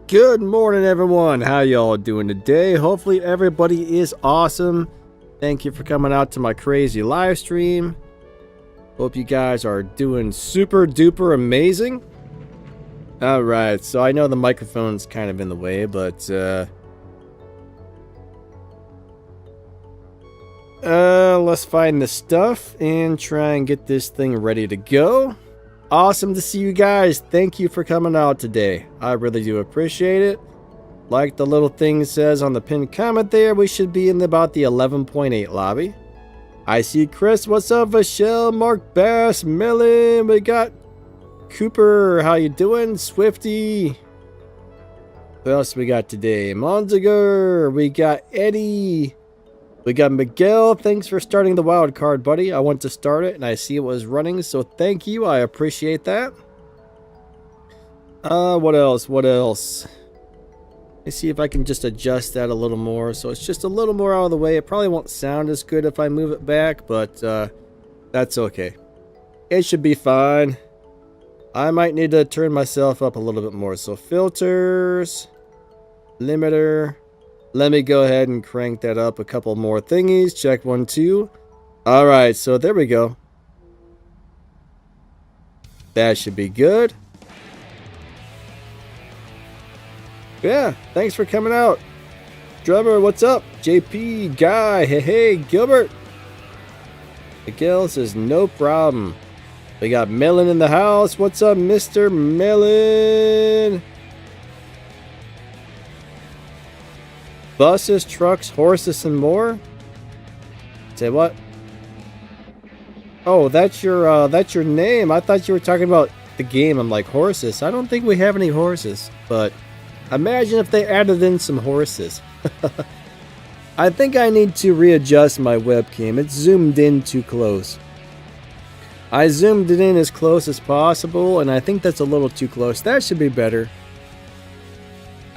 Good morning, everyone. How y'all doing today? Hopefully everybody is awesome. Thank you for coming out to my crazy live stream. Hope you guys are doing super duper amazing. Alright, so I know the microphone's kind of in the way, but let's find the stuff and try and get this thing ready to go. Awesome to see you guys. Thank you for coming out today. I really do appreciate it. Like the little thing says on the pinned comment there, we should be in about the 11.8 lobby. I see Chris. What's up, Michelle, Mark Bass, Melon. We got Cooper. How you doing? Swifty. What else we got today? Monziger. We got Eddie. We got Miguel. Thanks for starting the wild card, buddy. I went to start it and I see it was running, so thank you. I appreciate that. What else? What else? Let's see if I can just adjust that a little more so it's just a little more out of the way. It probably won't sound as good if I move it back, but that's okay. It should be fine. I might need to turn myself up a little bit more. So filters, limiter. Let me go ahead and crank that up a couple more thingies. Check 1, 2. Alright, so there we go. That should be good. Yeah, thanks for coming out. Drummer, what's up? JP, Guy, hey, Gilbert. Miguel says no problem. We got Melon in the house. What's up, Mr. Melon? Buses, trucks, horses, and more. Say what? Oh, that's your name. I thought you were talking about the game. I'm like, horses. I don't think we have any horses, but imagine if they added in some horses. I think I need to readjust my webcam. It's zoomed in too close. I zoomed it in as close as possible, and I think that's a little too close. That should be better.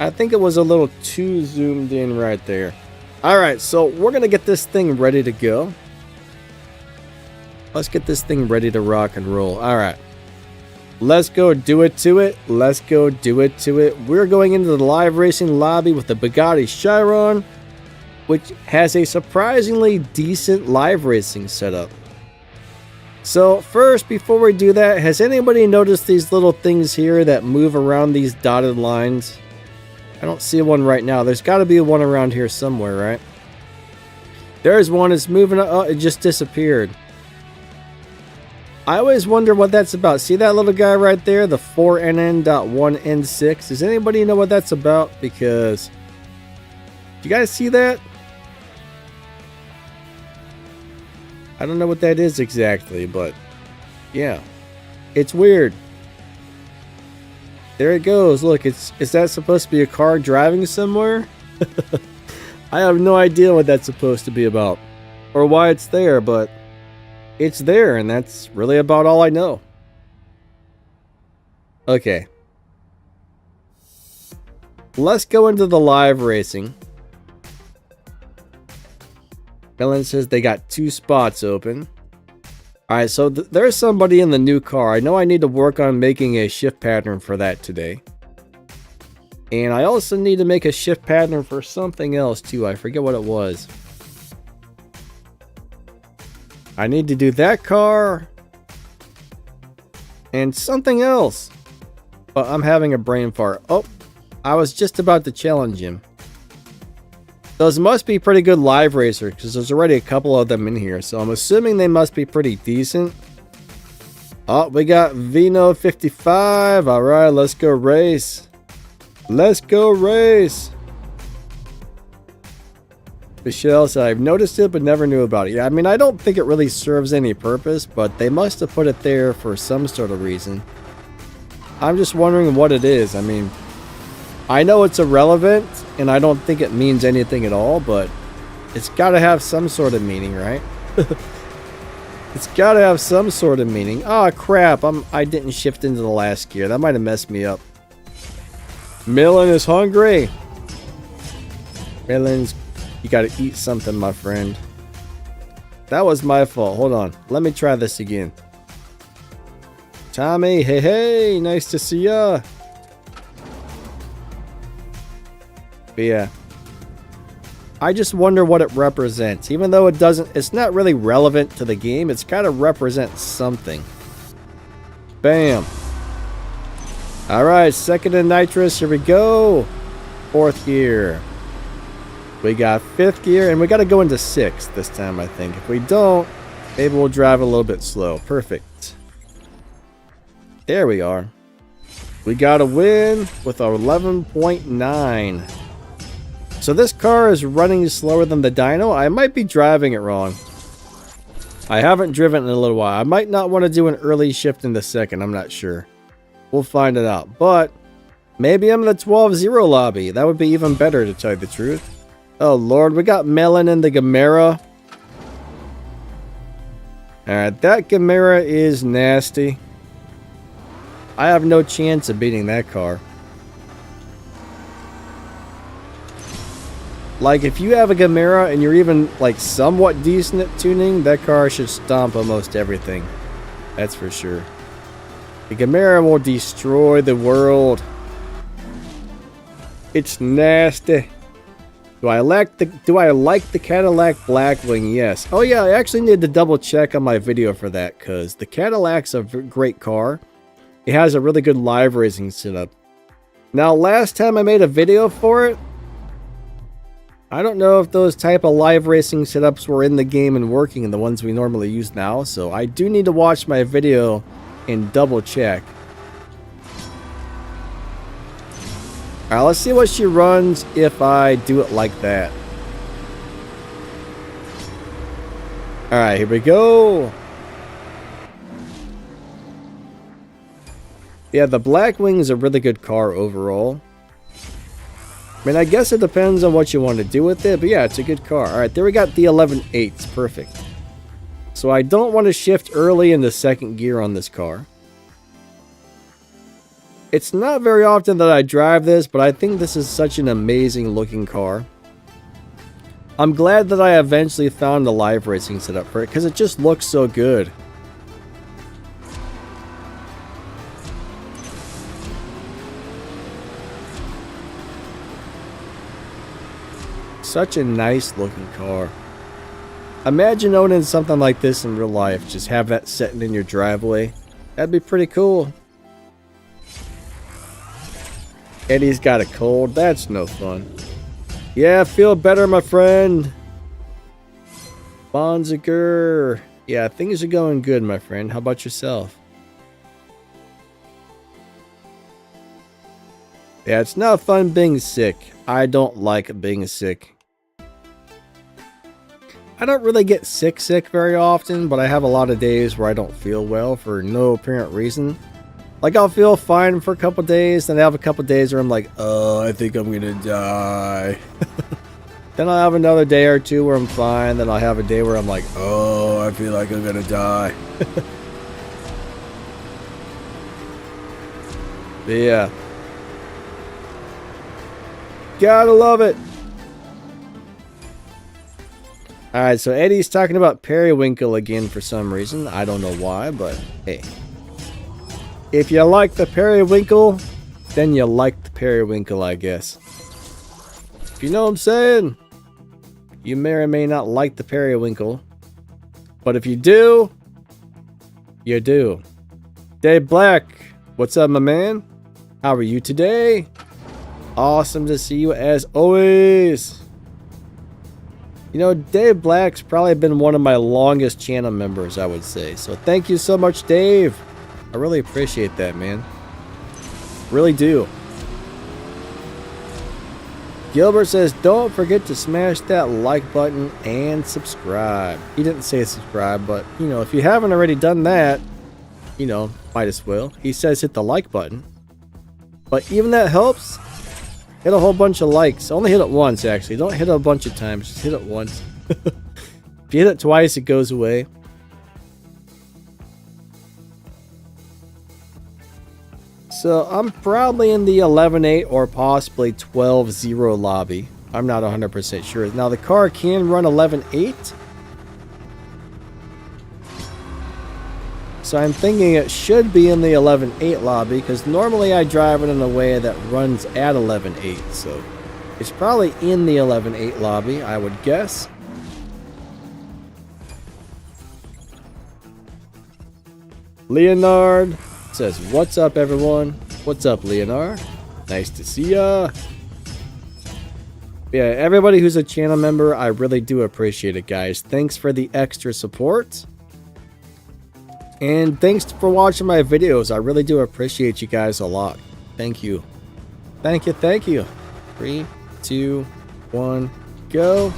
I think it was a little too zoomed in right there. Alright, so we're going to get this thing ready to go. Let's get this thing ready to rock and roll. Alright. Let's go do it to it. Let's go do it to it. We're going into the live racing lobby with the Bugatti Chiron, which has a surprisingly decent live racing setup. So first, before we do that, has anybody noticed these little things here that move around these dotted lines? I don't see one right now. There's got to be one around here somewhere, right? There's one. It's moving. Oh, it just disappeared. I always wonder what that's about. See that little guy right there? The 4NN.1N6. Does anybody know what that's about? Because... do you guys see that? I don't know what that is exactly, but... yeah. It's weird. There it goes. Look, is that supposed to be a car driving somewhere? I have no idea what that's supposed to be about. Or why it's there, but it's there, and that's really about all I know. Okay. Let's go into the live racing. Ellen says they got 2 spots open. Alright, so there's somebody in the new car. I know I need to work on making a shift pattern for that today. And I also need to make a shift pattern for something else too. I forget what it was. I need to do that car. And something else. But I'm having a brain fart. Oh, I was just about to challenge him. Those must be pretty good live racers because there's already a couple of them in here. So I'm assuming they must be pretty decent. Oh, we got Vino 55. All right, let's go race. Let's go race. Michelle said, I've noticed it but never knew about it. Yeah, I mean, I don't think it really serves any purpose, but they must have put it there for some sort of reason. I'm just wondering what it is. I mean, I know it's irrelevant, and I don't think it means anything at all, but it's got to have some sort of meaning, right? It's got to have some sort of meaning. Oh, crap. I didn't shift into the last gear. That might have messed me up. Millen is hungry. Millen's, you got to eat something, my friend. That was my fault. Hold on. Let me try this again. Tommy, hey, nice to see ya. But yeah. I just wonder what it represents. Even though it's not really relevant to the game, it's kind of represents something. Bam. Alright, second in nitrous, here we go. Fourth gear. We got fifth gear, and we got to go into sixth this time, I think. If we don't, maybe we'll drive a little bit slow. Perfect. There we are. We got a win with a 11.9. So this car is running slower than the dyno. I might be driving it wrong. I haven't driven it in a little while. I might not want to do an early shift in the second. I'm not sure. We'll find it out. But maybe I'm in the 12-0 lobby. That would be even better, to tell you the truth. Oh, Lord. We got Melon in the Gamera. Alright, that Gamera is nasty. I have no chance of beating that car. Like, if you have a Gamera and you're even, like, somewhat decent at tuning, that car should stomp almost everything. That's for sure. The Gamera will destroy the world. It's nasty. Do I like the Cadillac Blackwing? Yes. Oh yeah, I actually need to double check on my video for that, because the Cadillac's a great car. It has a really good live racing setup. Now, last time I made a video for it, I don't know if those type of live racing setups were in the game and working, the ones we normally use now, so I do need to watch my video and double check. Alright, let's see what she runs if I do it like that. Alright, here we go. Yeah, the Blackwing is a really good car overall. I mean, I guess it depends on what you want to do with it, but yeah, it's a good car. Alright, there we got the 11.8s. Perfect. So I don't want to shift early in the second gear on this car. It's not very often that I drive this, but I think this is such an amazing looking car. I'm glad that I eventually found the live racing setup for it, because it just looks so good. Such a nice looking car. Imagine owning something like this in real life. Just have that sitting in your driveway. That'd be pretty cool. Eddie's got a cold. That's no fun. Yeah, feel better, my friend. Bonziger. Yeah, things are going good, my friend. How about yourself? Yeah, it's not fun being sick. I don't like being sick. I don't really get sick very often, but I have a lot of days where I don't feel well for no apparent reason. Like, I'll feel fine for a couple days, then I have a couple days where I'm like, oh, I think I'm gonna die. Then I'll have another day or two where I'm fine, then I'll have a day where I'm like, oh, I feel like I'm gonna die. But yeah. Gotta love it. Alright, so Eddie's talking about Periwinkle again for some reason. I don't know why, but hey. If you like the Periwinkle, then you like the Periwinkle, I guess. If you know what I'm saying. You may or may not like the Periwinkle. But if you do, you do. Dave Black, what's up, my man? How are you today? Awesome to see you as always. You know, Dave Black's probably been one of my longest channel members, I would say. So thank you so much, Dave. I really appreciate that, man. Really do. Gilbert says, don't forget to smash that like button and subscribe. He didn't say subscribe, but, you know, if you haven't already done that, you know, might as well. He says hit the like button. But even that helps. Hit a whole bunch of likes. Only hit it once, actually. Don't hit it a bunch of times. Just hit it once. If you hit it twice, it goes away. So, I'm probably in the 11.8 or possibly 12.0 lobby. I'm not 100% sure. Now, the car can run 11.8. So, I'm thinking it should be in the 11.8 lobby, because normally I drive it in a way that runs at 11.8. So, It's probably in the 11-8 lobby, I would guess. Leonard says, "What's up, everyone?" What's up, Leonard? Nice to see ya. Yeah, everybody who's a channel member, I really do appreciate it, guys. Thanks for the extra support. And thanks for watching my videos. I really do appreciate you guys a lot. Thank you. Thank you, thank you. 3, 2, 1, go.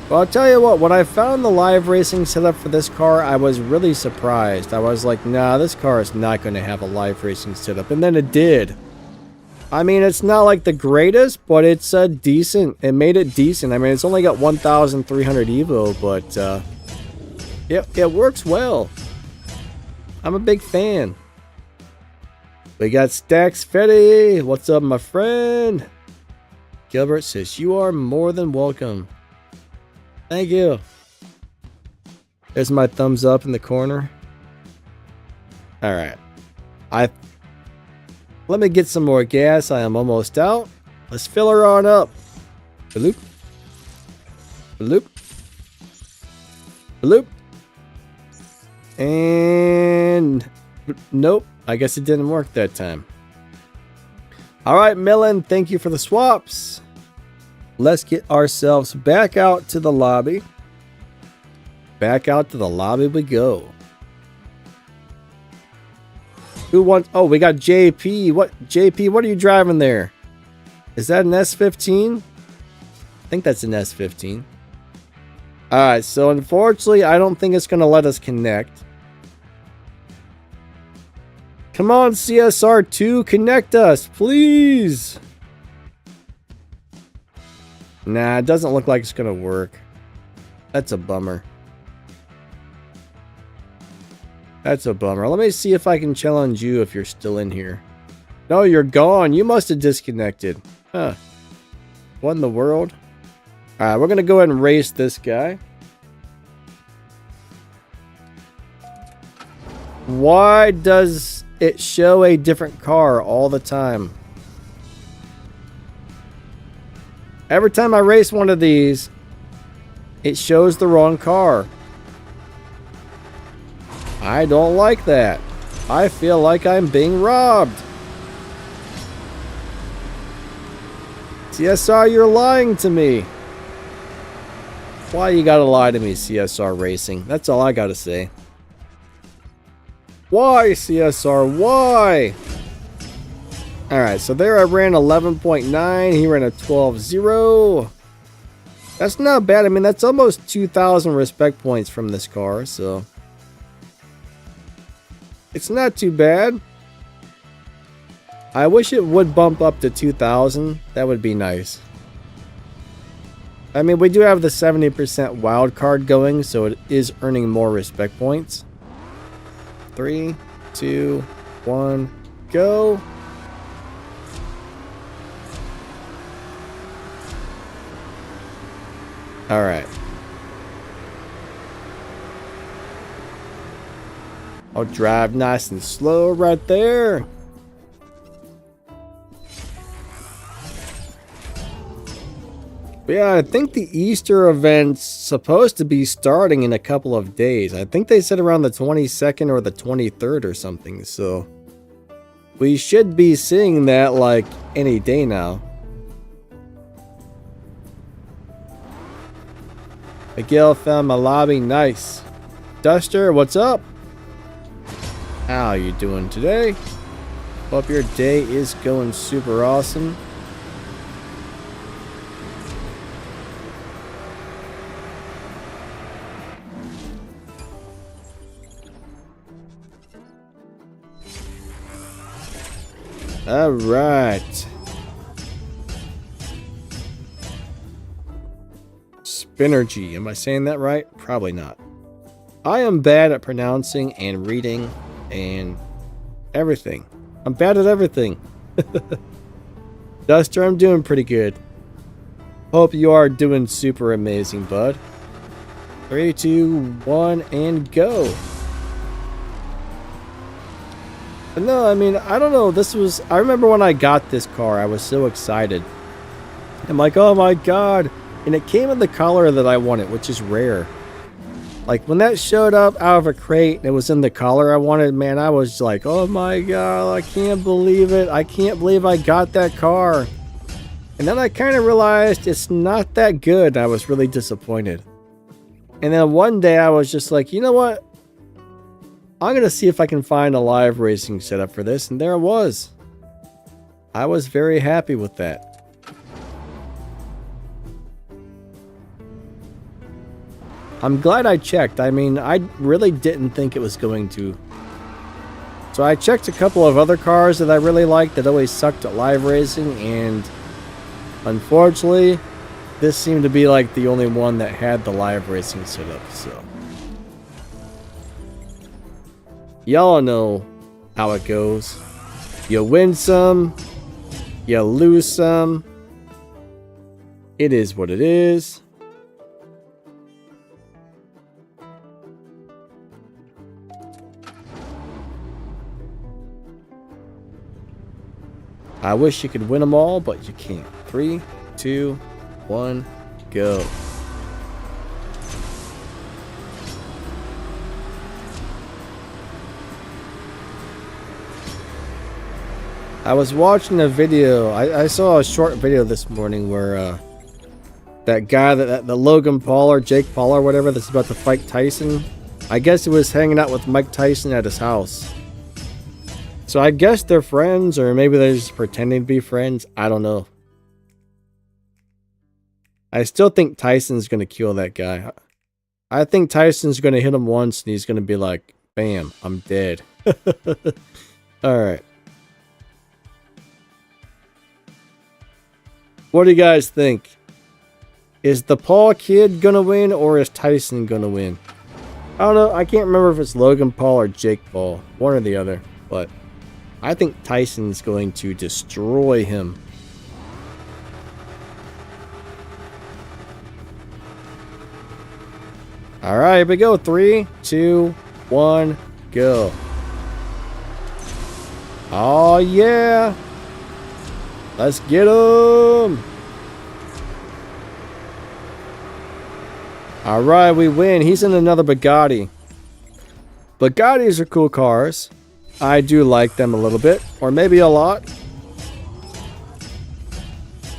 Well, I'll tell you what, when I found the live racing setup for this car, I was really surprised. I was like, nah, this car is not going to have a live racing setup. And then it did. I mean, it's not like the greatest, but it's decent. It made it decent. I mean, it's only got 1,300 Evo, but it works well. I'm a big fan. We got Stacks Fetty. What's up, my friend? Gilbert says, "You are more than welcome." Thank you. There's my thumbs up in the corner. All right. Let me get some more gas. I am almost out. Let's fill her on up. Bloop. Bloop. Bloop. And nope. I guess it didn't work that time. All right, Millen. Thank you for the swaps. Let's get ourselves back out to the lobby. Back out to the lobby we go. Who wants... Oh, we got JP. JP, what are you driving there? Is that an S15? I think that's an S15. Alright, so unfortunately, I don't think it's going to let us connect. Come on, CSR2, connect us, please. Nah, it doesn't look like it's gonna work. That's a bummer. That's a bummer. Let me see if I can challenge you if you're still in here. No, you're gone. You must have disconnected. Huh. What in the world? Alright, we're gonna go ahead and race this guy. Why does it show a different car all the time? Every time I race one of these, it shows the wrong car. I don't like that. I feel like I'm being robbed. CSR, you're lying to me. Why you gotta lie to me, CSR Racing? That's all I gotta say. Why, CSR? Why? Alright, so there I ran 11.9. He ran a 12.0. That's not bad. I mean, that's almost 2,000 respect points from this car, so it's not too bad. I wish it would bump up to 2,000. That would be nice. I mean, we do have the 70% wild card going, so it is earning more respect points. 3, 2, 1, go. All right. I'll drive nice and slow right there. But yeah, I think the Easter event's supposed to be starting in a couple of days. I think they said around the 22nd or the 23rd or something. So we should be seeing that like any day now. Miguel found my lobby. Nice. Duster, what's up? How you doing today? Hope your day is going super awesome. All right. Spinergy. Am I saying that right? Probably not. I am bad at pronouncing and reading and everything. I'm bad at everything. Duster, I'm doing pretty good. Hope you are doing super amazing, bud. 3, 2, 1, and go. But no, I mean, I don't know. I remember when I got this car, I was so excited. I'm like, oh my god. And it came in the color that I wanted, which is rare. Like, when that showed up out of a crate and it was in the color I wanted, man, I was like, oh my god, I can't believe it. I can't believe I got that car. And then I kind of realized it's not that good. I was really disappointed. And then one day I was just like, you know what? I'm going to see if I can find a live racing setup for this. And there it was. I was very happy with that. I'm glad I checked. I mean, I really didn't think it was going to. So I checked a couple of other cars that I really liked that always sucked at live racing, and unfortunately, this seemed to be like the only one that had the live racing setup, so. Y'all know how it goes. You win some, you lose some. It is what it is. I wish you could win them all, but you can't. 3, 2, 1, go. I was watching a video. I saw a short video this morning where that guy, the Logan Paul or Jake Paul or whatever that's about to fight Tyson, I guess he was hanging out with Mike Tyson at his house. So I guess they're friends, or maybe they're just pretending to be friends. I don't know. I still think Tyson's going to kill that guy. I think Tyson's going to hit him once and he's going to be like, bam, I'm dead. Alright. What do you guys think? Is the Paul kid going to win, or is Tyson going to win? I don't know. I can't remember if it's Logan Paul or Jake Paul. One or the other. But I think Tyson's going to destroy him. Alright, here we go. 3, 2, 1, go. Oh, yeah. Let's get him. Alright, we win. He's in another Bugatti. Bugattis are cool cars. I do like them a little bit, or maybe a lot.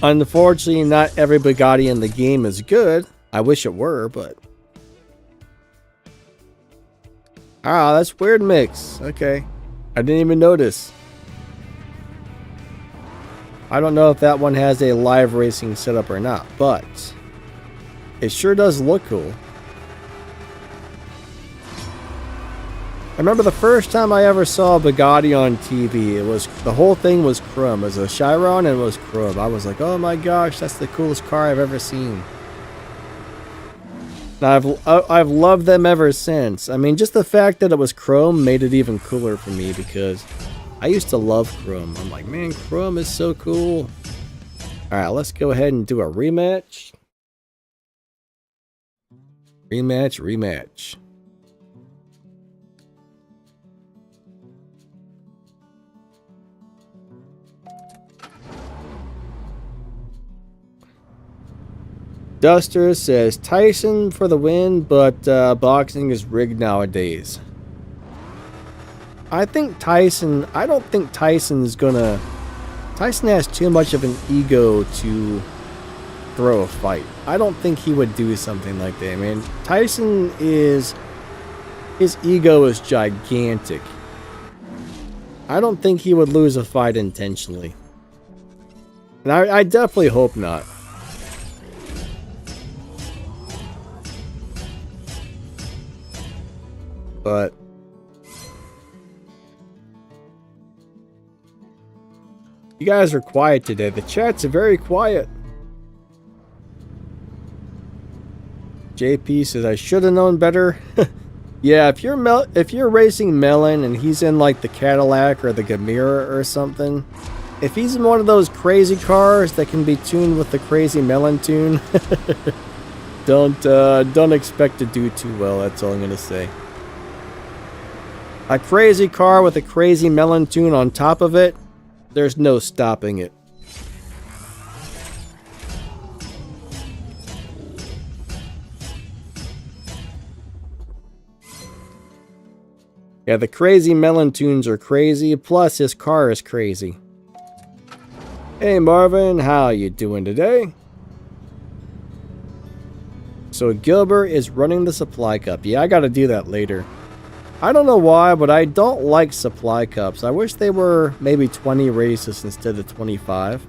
Unfortunately, not every Bugatti in the game is good. I wish it were, but... Ah, that's weird mix. Okay. I didn't even notice. I don't know if that one has a live racing setup or not, but it sure does look cool. I remember the first time I ever saw a Bugatti on TV, the whole thing was chrome. It was a Chiron and it was chrome. I was like, oh my gosh, that's the coolest car I've ever seen. And I've loved them ever since. I mean, just the fact that it was chrome made it even cooler for me, because I used to love chrome. I'm like, man, chrome is so cool. Alright, let's go ahead and do a rematch. Rematch. Duster says Tyson for the win, but boxing is rigged nowadays. I don't think Tyson's gonna... Tyson has too much of an ego to throw a fight. I don't think he would do something like that, man. His ego is gigantic. I don't think he would lose a fight intentionally. And I definitely hope not. But you guys are quiet today. The chat's very quiet. JP says I should have known better. Yeah, if you're racing Melon and he's in like the Cadillac or the Gamera or something, if he's in one of those crazy cars that can be tuned with the crazy Melon tune, don't expect to do too well. That's all I'm gonna say. A crazy car with a crazy melon tune on top of it. There's no stopping it. Yeah, the crazy melon tunes are crazy, plus his car is crazy. Hey Marvin, how you doing today? So Gilbert is running the supply cup. Yeah, I gotta do that later. I don't know why, but I don't like supply cups. I wish they were maybe 20 races instead of 25.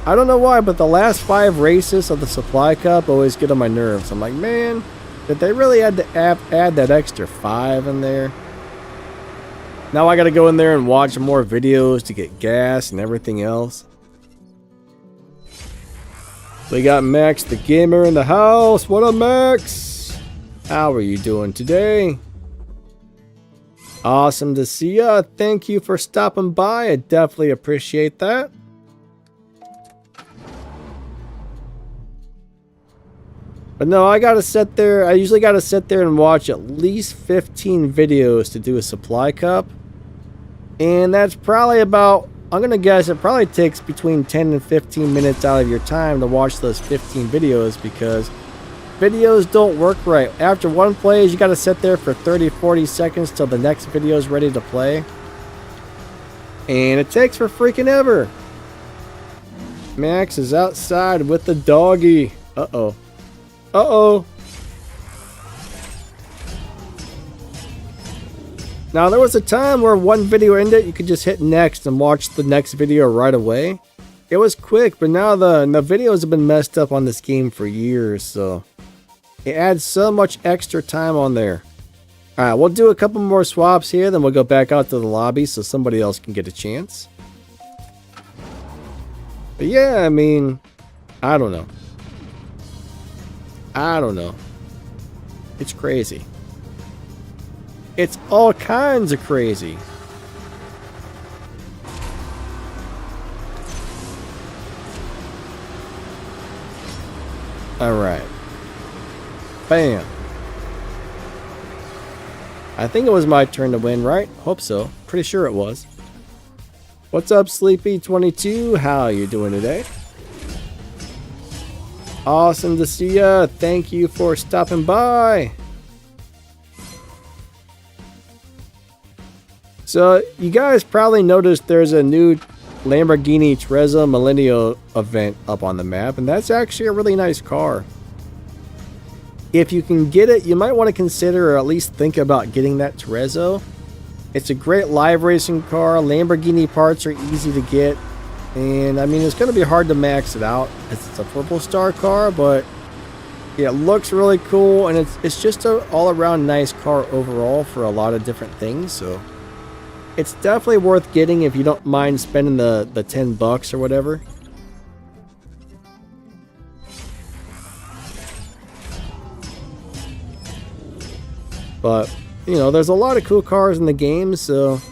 I don't know why, but the last 5 races of the supply cup always get on my nerves. I'm like, man, did they really had to add that extra 5 in there? Now I gotta go in there and watch more videos to get gas and everything else. We got Max the gamer in the house. What up, Max? How are you doing today? Awesome to see ya. Thank you for stopping by. I definitely appreciate that. But no, I gotta sit there. I usually gotta sit there and watch at least 15 videos to do a supply cup. And that's probably about, I'm gonna guess it probably takes between 10 and 15 minutes out of your time to watch those 15 videos, because videos don't work right. After one plays, you gotta sit there for 30-40 seconds till the next video is ready to play. And it takes for freaking ever. Max is outside with the doggy. Uh-oh. Uh-oh. Now, there was a time where one video ended, you could just hit next and watch the next video right away. It was quick, but now the videos have been messed up on this game for years, so it adds so much extra time on there. Alright, we'll do a couple more swaps here, then we'll go back out to the lobby so somebody else can get a chance. But yeah, I mean, I don't know. I don't know. It's crazy. It's all kinds of crazy. Alright. Bam. I think it was my turn to win, right? Hope so. Pretty sure it was. What's up, Sleepy22? How you doing today? Awesome to see ya. Thank you for stopping by. So, you guys probably noticed there's a new Lamborghini Trezza Millennial event up on the map, and that's actually a really nice car. If you can get it, you might want to consider or at least think about getting that Trezza. It's a great live racing car. Lamborghini parts are easy to get, and I mean, it's going to be hard to max it out as it's a purple star car, but yeah, it looks really cool, and it's just an all-around nice car overall for a lot of different things, so it's definitely worth getting if you don't mind spending the $10 or whatever. But, you know, there's a lot of cool cars in the game, so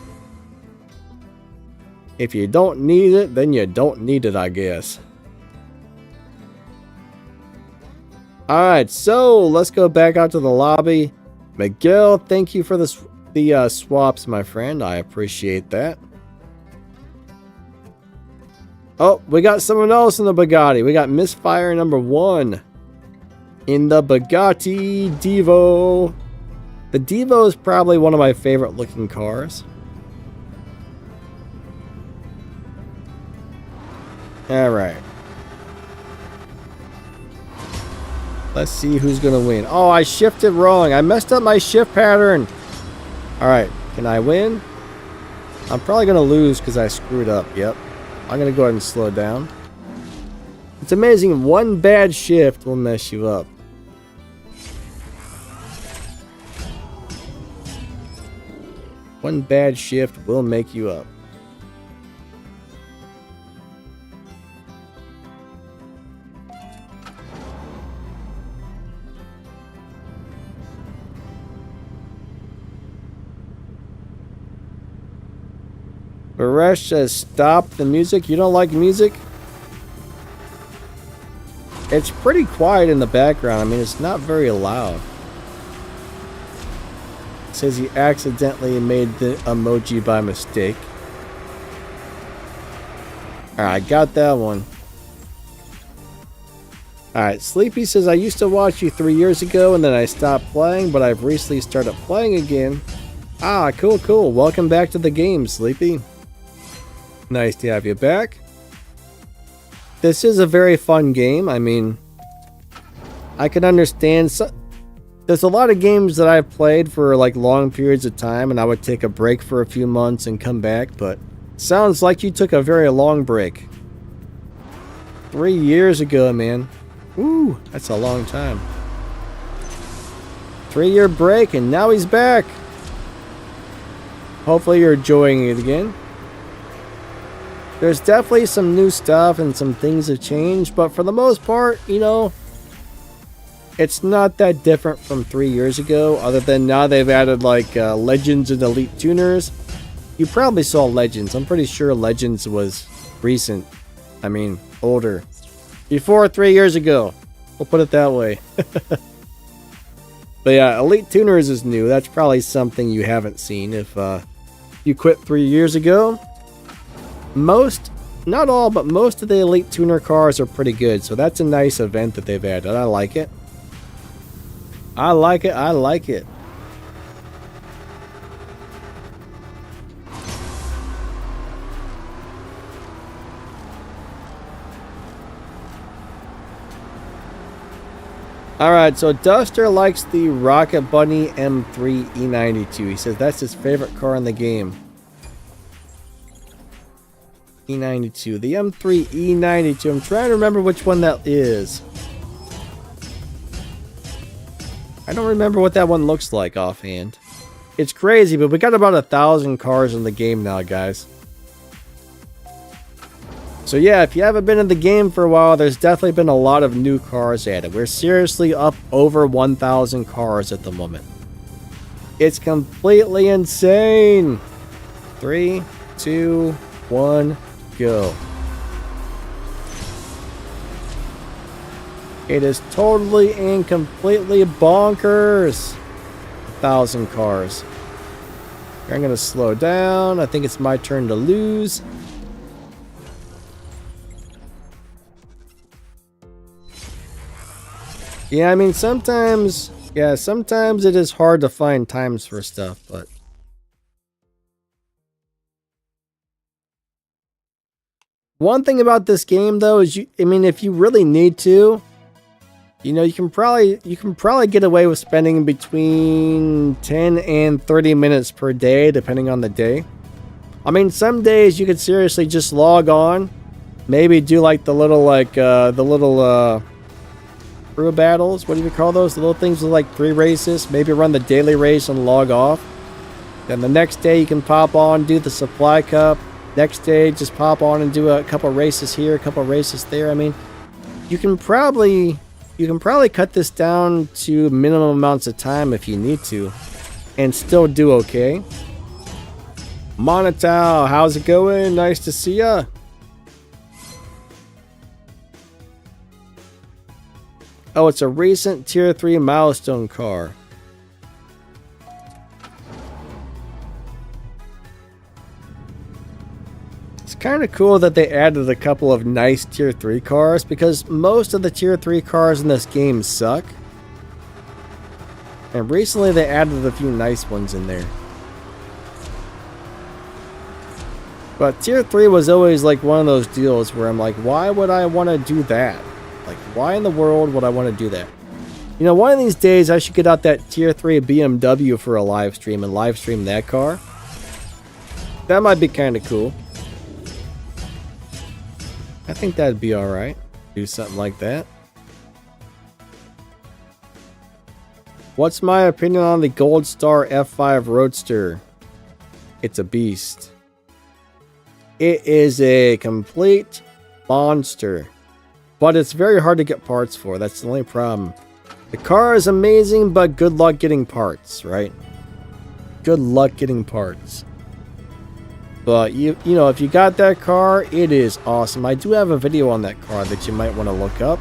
if you don't need it, then you don't need it, I guess. Alright, so let's go back out to the lobby. Miguel, thank you for the swaps, my friend. I appreciate that. Oh, we got someone else in the Bugatti. We got Misfire number 1 in the Bugatti Divo. The Divo is probably one of my favorite looking cars. Alright. Let's see who's going to win. Oh, I shifted wrong. I messed up my shift pattern. Alright, can I win? I'm probably going to lose because I screwed up. Yep. I'm going to go ahead and slow down. It's amazing. One bad shift will mess you up. One bad shift will make you up. Baresh says, stop the music. You don't like music? It's pretty quiet in the background. I mean, it's not very loud. says he accidentally made the emoji by mistake. Alright, got that one. Alright, Sleepy says, I used to watch you 3 years ago and then I stopped playing, but I've recently started playing again. Ah, cool, cool. Welcome back to the game, Sleepy. Nice to have you back. This is a very fun game. I mean, I can understand. There's a lot of games that I've played for like long periods of time and I would take a break for a few months and come back, but sounds like you took a very long break. 3 years ago, man. Ooh, that's a long time. 3-year break and now he's back. Hopefully you're enjoying it again. There's definitely some new stuff and some things have changed, but for the most part, you know, it's not that different from 3 years ago, other than now they've added like Legends and Elite Tuners. You probably saw Legends. I'm pretty sure Legends was recent. I mean, older. Before 3 years ago. We'll put it that way. But yeah, Elite Tuners is new. That's probably something you haven't seen if you quit 3 years ago. Most, not all, but most of the Elite Tuner cars are pretty good. So that's a nice event that they've added. I like it. I like it. I like it. Alright, so Duster likes the Rocket Bunny M3 E92. He says that's his favorite car in the game. E92. The M3 E92. I'm trying to remember which one that is. I don't remember what that one looks like offhand. It's crazy, but we got about 1,000 cars in the game now, guys. So yeah, if you haven't been in the game for a while, there's definitely been a lot of new cars added. We're seriously up over 1,000 cars at the moment. It's completely insane. 3, 2, 1, go. It is totally and completely bonkers. 1,000 cars. I'm going to slow down. I think it's my turn to lose. Yeah, I mean, sometimes it is hard to find times for stuff, but one thing about this game though is if you really need to, you know, you can probably get away with spending between 10 and 30 minutes per day depending on the day. I mean, some days you could seriously just log on, maybe do like the little crew battles, what do you call those? The little things with like 3 races. Maybe run the daily race and log off. Then the next day you can pop on, do the supply cup. Next day just pop on and do a couple races here, a couple races there. I mean, you can probably cut this down to minimum amounts of time if you need to and still do okay. Monotau, how's it going? Nice to see ya. Oh, it's a recent Tier 3 milestone car. It's kind of cool that they added a couple of nice Tier 3 cars because most of the Tier 3 cars in this game suck. And recently they added a few nice ones in there. But Tier 3 was always like one of those deals where I'm like, why would I want to do that? Like, why in the world would I want to do that? You know, one of these days I should get out that Tier 3 BMW for a live stream and live stream that car. That might be kind of cool. I think that'd be alright. Do something like that. What's my opinion on the Gold Star F5 Roadster? It's a beast. It is a complete monster. But it's very hard to get parts for. That's the only problem. The car is amazing, but good luck getting parts, right? Good luck getting parts. But you know, if you got that car, it is awesome. I do have a video on that car that you might want to look up.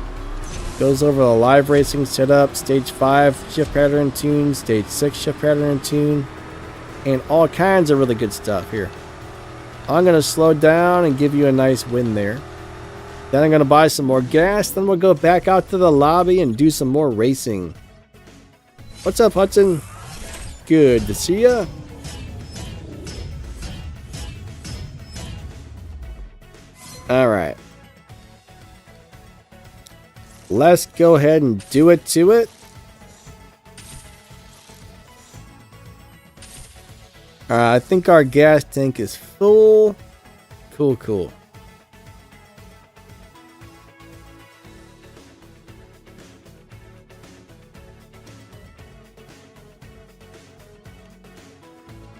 Goes over the live racing setup, stage 5 shift pattern tune, stage 6 shift pattern tune, and all kinds of really good stuff here. I'm going to slow down and give you a nice win there. Then I'm going to buy some more gas, then we'll go back out to the lobby and do some more racing. What's up, Hudson? Good to see ya. Alright. Let's go ahead and do it to it. I think our gas tank is full. Cool, cool.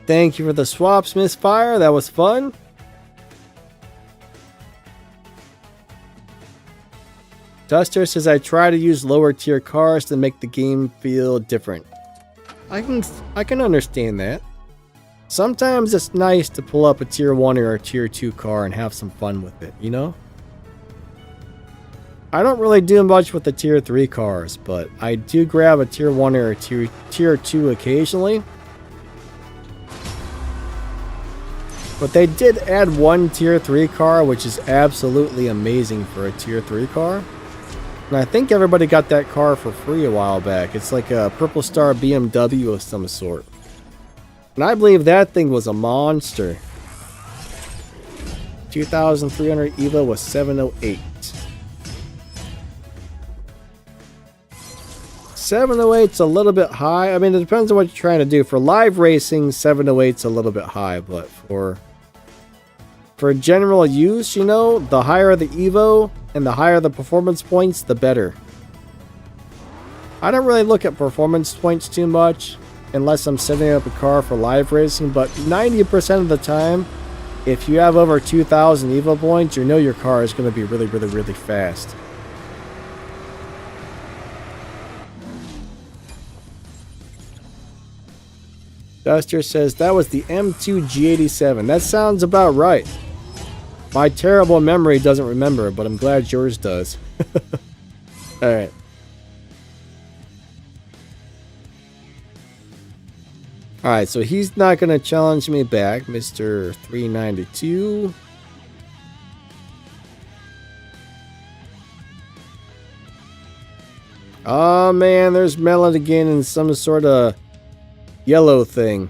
Thank you for the swaps, Misfire. That was fun. Duster says I try to use lower tier cars to make the game feel different. I can understand that. Sometimes it's nice to pull up a tier 1 or a tier 2 car and have some fun with it, you know? I don't really do much with the tier 3 cars, but I do grab a tier 1 or a tier 2 occasionally. But they did add one tier 3 car, which is absolutely amazing for a tier 3 car. And I think everybody got that car for free a while back. It's like a Purple Star BMW of some sort. And I believe that thing was a monster. 2,300 EVO was 708. 708's a little bit high. I mean, it depends on what you're trying to do. For live racing, 708's a little bit high. But for general use, you know, the higher the EVO and the higher the performance points, the better. I don't really look at performance points too much unless I'm setting up a car for live racing, but 90% of the time, if you have over 2,000 EVO points, you know your car is going to be really, really, really fast. Duster says that was the M2 G87. That sounds about right. My terrible memory doesn't remember, but I'm glad yours does. Alright. Alright, so he's not going to challenge me back, Mr. 392. Oh man, there's Melon again in some sort of yellow thing.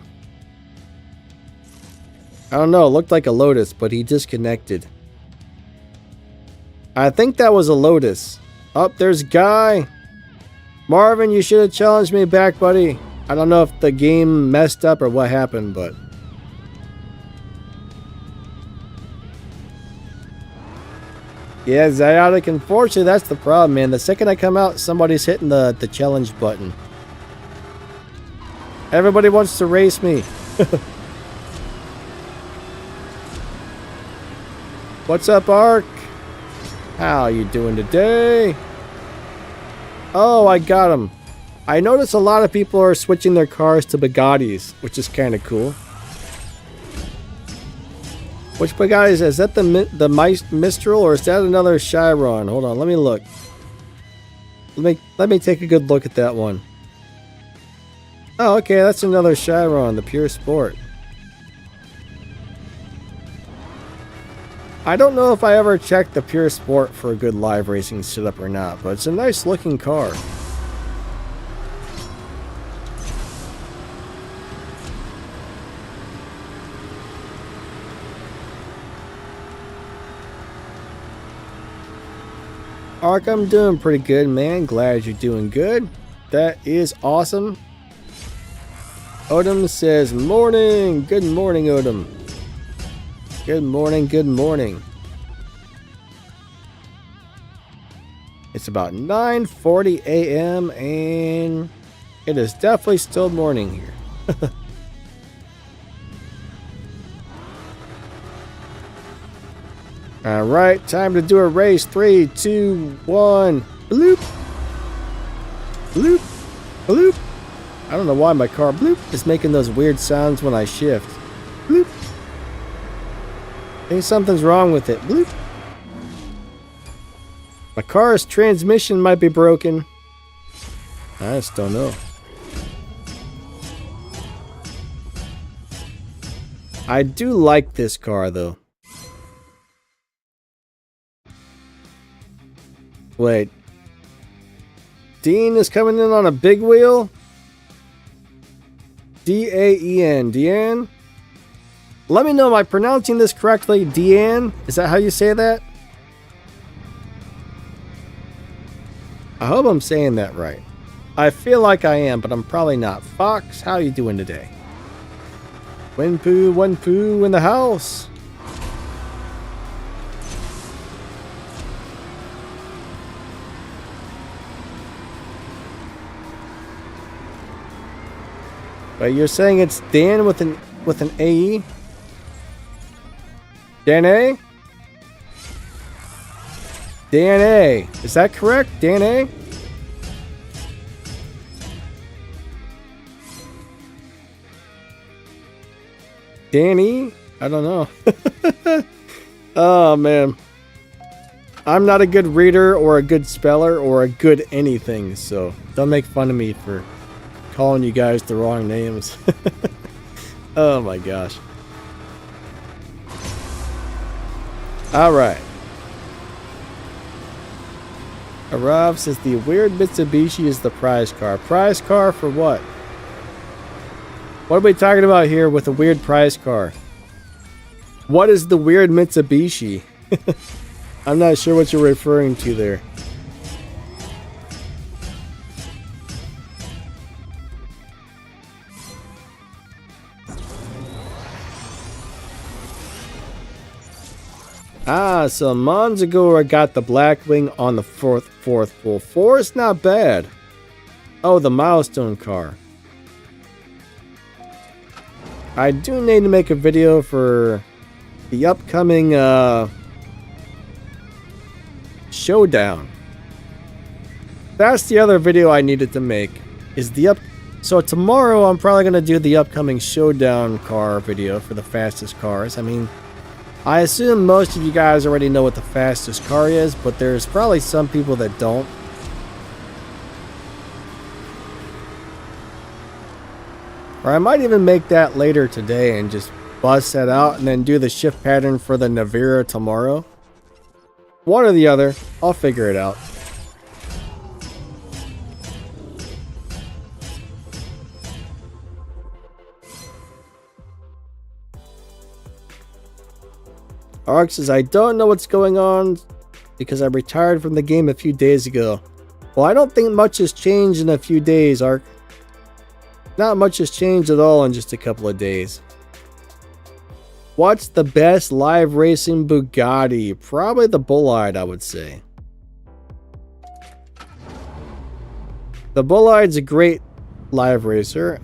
I don't know, it looked like a Lotus, but he disconnected. I think that was a Lotus. Oh, there's Guy. Marvin, you should have challenged me back, buddy. I don't know if the game messed up or what happened, but... yeah, Ziotic, unfortunately, that's the problem, man. The second I come out, somebody's hitting the challenge button. Everybody wants to race me. What's up, Ark? How you doing today? Oh, I got him. I notice a lot of people are switching their cars to Bugattis, which is kind of cool. Which Bugattis? Is that the Mistral or is that another Chiron? Hold on, let me look. Let me take a good look at that one. Oh, okay, that's another Chiron, the Pure Sport. I don't know if I ever checked the Pure Sport for a good live racing setup or not, but it's a nice looking car. Ark, I'm doing pretty good, man. Glad you're doing good. That is awesome. Odom says, morning. Good morning, Odom. Good morning, good morning. It's about 9:40 a.m. and it is definitely still morning here. Alright, time to do a race. 3, 2, 1. Bloop. Bloop. Bloop. I don't know why my car bloop is making those weird sounds when I shift. Bloop. I think something's wrong with it. Bloop. My car's transmission might be broken. I just don't know. I do like this car though. Wait. Dean is coming in on a big wheel? D-A-E-N. Deanne? Let me know, am I pronouncing this correctly? Deanne? Is that how you say that? I hope I'm saying that right. I feel like I am, but I'm probably not. Fox, how you doing today? One poo in the house. But you're saying it's Dan with an AE? Dan A? Dan A. Is that correct? Dan A? Danny? I don't know. Oh, man. I'm not a good reader or a good speller or a good anything, so don't make fun of me for calling you guys the wrong names. Oh, my gosh. All right. Arav says the weird Mitsubishi is the prize car. Prize car for what? What are we talking about here with a weird prize car? What is the weird Mitsubishi? I'm not sure what you're referring to there. Ah, so Monzagora got the Blackwing on the fourth full. 4 is not bad. Oh, the milestone car. I do need to make a video for the upcoming Showdown. That's the other video I needed to make. So tomorrow I'm probably gonna do the upcoming Showdown car video for the fastest cars. I mean, I assume most of you guys already know what the fastest car is, but there's probably some people that don't. Or I might even make that later today and just bust that out and then do the shift pattern for the Navira tomorrow. One or the other. I'll figure it out. Ark says, I don't know what's going on because I retired from the game a few days ago. Well, I don't think much has changed in a few days, Ark. Not much has changed at all in just a couple of days. What's the best live racing Bugatti? Probably the Bullite, I would say. The Bullite's a great live racer.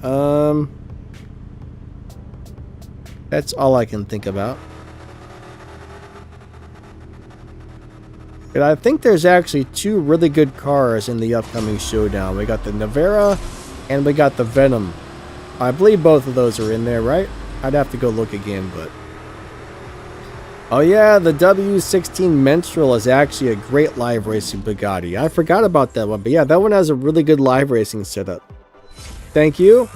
That's all I can think about. And I think there's actually 2 really good cars in the upcoming Showdown. We got the Navara and we got the Venom. I believe both of those are in there, right? I'd have to go look again, but... Oh yeah, the W16 Menstrual is actually a great live racing Bugatti. I forgot about that one, but yeah, that one has a really good live racing setup. Thank you.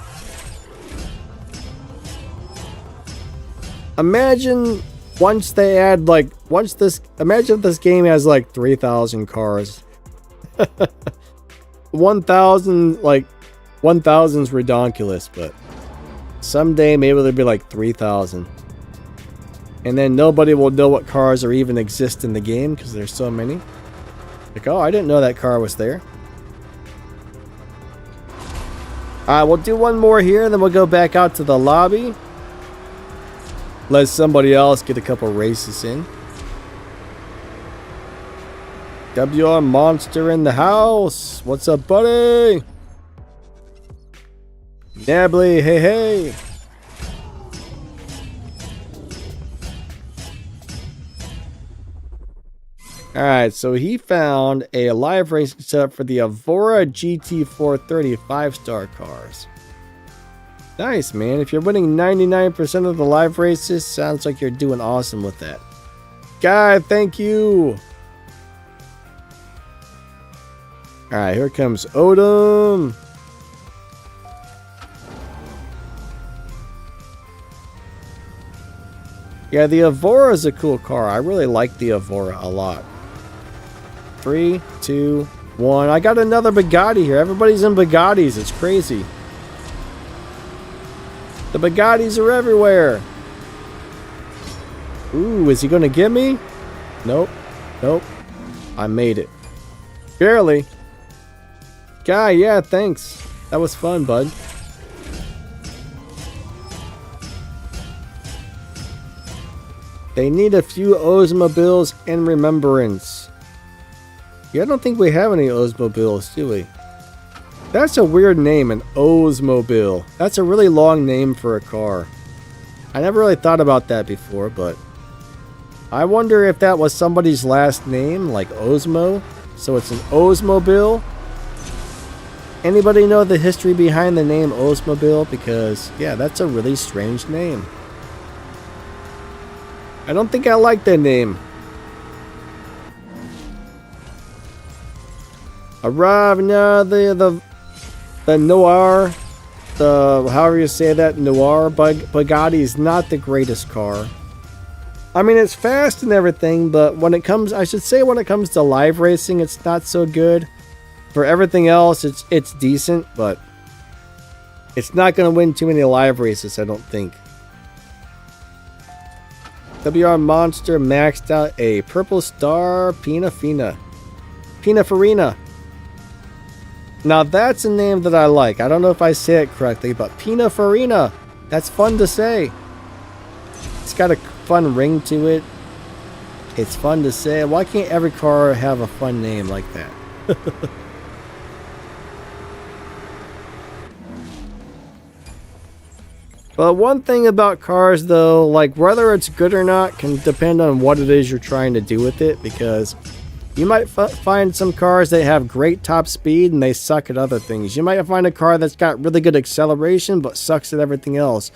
Imagine once they add imagine if this game has like 3,000 cars. 1,000, like 1,000's redonkulous, but someday maybe there'll be like 3,000. And then nobody will know what cars are even exist in the game because there's so many. Like, oh, I didn't know that car was there. Alright, we'll do one more here, and then we'll go back out to the lobby. Let somebody else get a couple races in. WR Monster in the house. What's up, buddy? Nably, hey, hey. Alright, so he found a live racing setup for the Evora GT430 5-star cars. Nice, man. If you're winning 99% of the live races, sounds like you're doing awesome with that. Guy, thank you. Alright, here comes Odom. Yeah, the Evora is a cool car. I really like the Evora a lot. 3, 2, 1. I got another Bugatti here. Everybody's in Bugattis. It's crazy. The Bugattis are everywhere. Ooh, is he going to get me? Nope. Nope. I made it. Barely. Guy, yeah, thanks. That was fun, bud. They need a few Oldsmobiles in remembrance. Yeah, I don't think we have any Oldsmobiles, do we? That's a weird name, an Oldsmobile. That's a really long name for a car. I never really thought about that before, but I wonder if that was somebody's last name, like Osmo. So it's an Oldsmobile. Anybody know the history behind the name Oldsmobile? Because, yeah, that's a really strange name. I don't think I like that name. Arrive now, the Noir, however you say that, Noir Bugatti is not the greatest car. I mean, it's fast and everything, but when it comes, I should say when it comes to live racing, it's not so good. For everything else, it's decent, but it's not going to win too many live races, I don't think. WR Monster maxed out a Purple Star Pininfarina. Now that's a name that I like. I don't know if I say it correctly, but Pininfarina. That's fun to say. It's got a fun ring to it. It's fun to say. Why can't every car have a fun name like that? But one thing about cars, though, like whether it's good or not can depend on what it is you're trying to do with it, because you might find some cars that have great top speed and they suck at other things. You might find a car that's got really good acceleration but sucks at everything else.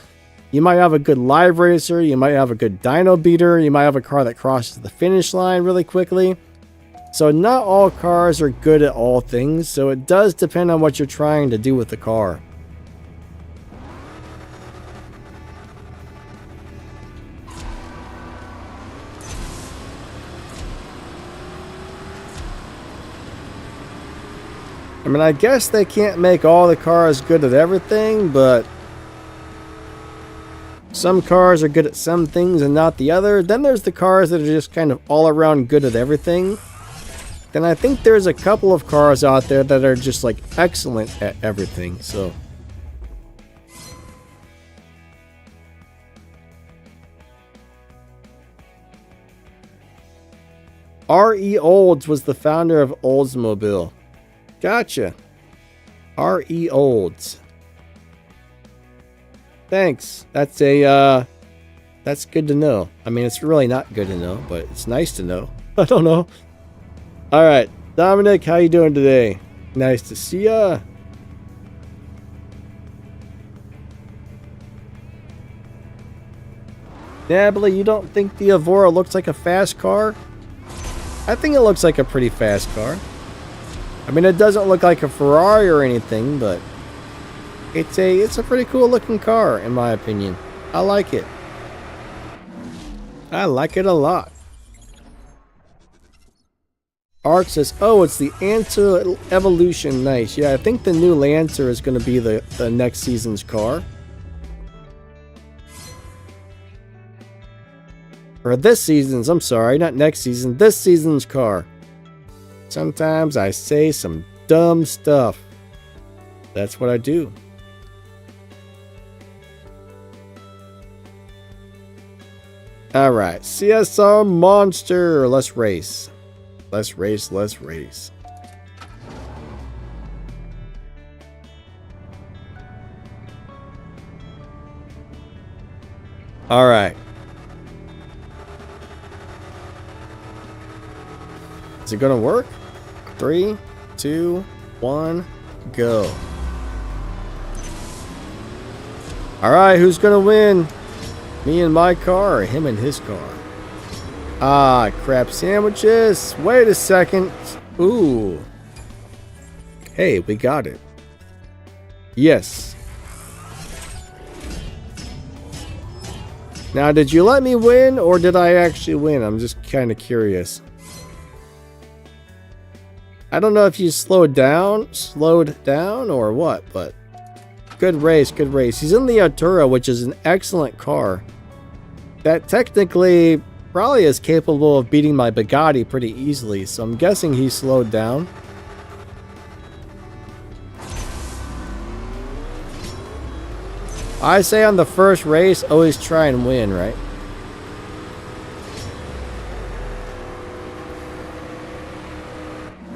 You might have a good live racer, you might have a good dyno beater, you might have a car that crosses the finish line really quickly. So not all cars are good at all things, so it does depend on what you're trying to do with the car. I mean, I guess they can't make all the cars good at everything, but some cars are good at some things and not the other. Then there's the cars that are just kind of all around good at everything. Then I think there's a couple of cars out there that are just like excellent at everything, so. R.E. Olds was the founder of Oldsmobile. Gotcha. R.E. Olds. Thanks. That's good to know. I mean, it's really not good to know, but it's nice to know. I don't know. All right, Dominic, how you doing today? Nice to see ya. Nably, you don't think the Evora looks like a fast car? I think it looks like a pretty fast car. I mean, it doesn't look like a Ferrari or anything, but it's a pretty cool looking car, in my opinion. I like it. I like it a lot. Ark says, oh, it's the Lancer Evolution. Nice. Yeah, I think the new Lancer is going to be the next season's car. Or this season's, I'm sorry, not next season. This season's car. Sometimes I say some dumb stuff. That's what I do. Alright, CSR Monster. Let's race. Let's race, let's race. Alright. Is it gonna work? 3, 2, 1, go. Alright, who's gonna win? Me and my car or him and his car? Ah, crap sandwiches. Wait a second. Ooh. Hey, we got it. Yes. Now, did you let me win, or did I actually win? I'm just kind of curious. I don't know if you slowed down, or what, but good race, good race. He's in the Artura, which is an excellent car. That technically probably is capable of beating my Bugatti pretty easily, so I'm guessing he slowed down. I say on the first race, always try and win, right?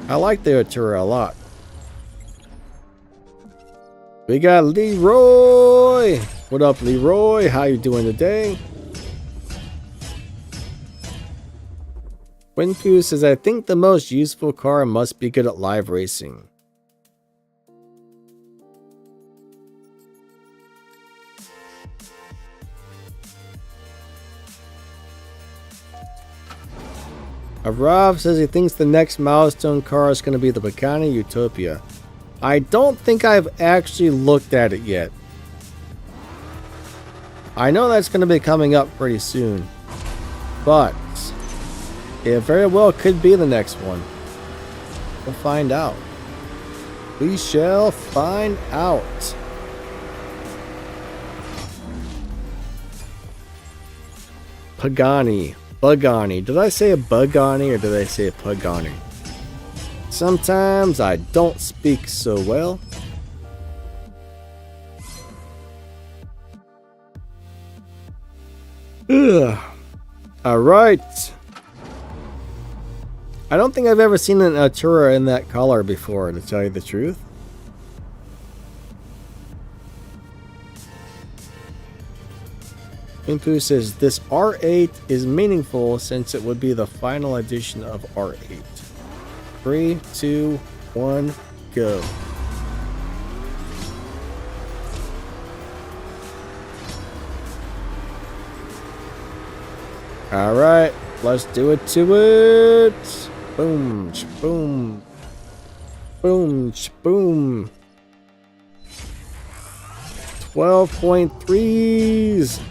I like the Artura a lot. We got Leroy! What up, Leroy? How you doing today? Winfu says, I think the most useful car must be good at live racing. Arav says he thinks the next milestone car is going to be the Bugatti Utopia. I don't think I've actually looked at it yet. I know that's going to be coming up pretty soon, but it very well could be the next one. We'll find out. We shall find out. Pagani. Bugani. Did I say a Bugani or did I say a Pagani? Sometimes I don't speak so well. Ugh. Alright. I don't think I've ever seen an Artura in that color before, to tell you the truth. Impu says this R8 is meaningful since it would be the final edition of R8. 3, 2, 1, go. Alright, let's do it to it. Boom, boom. Boom, boom. 12.3s.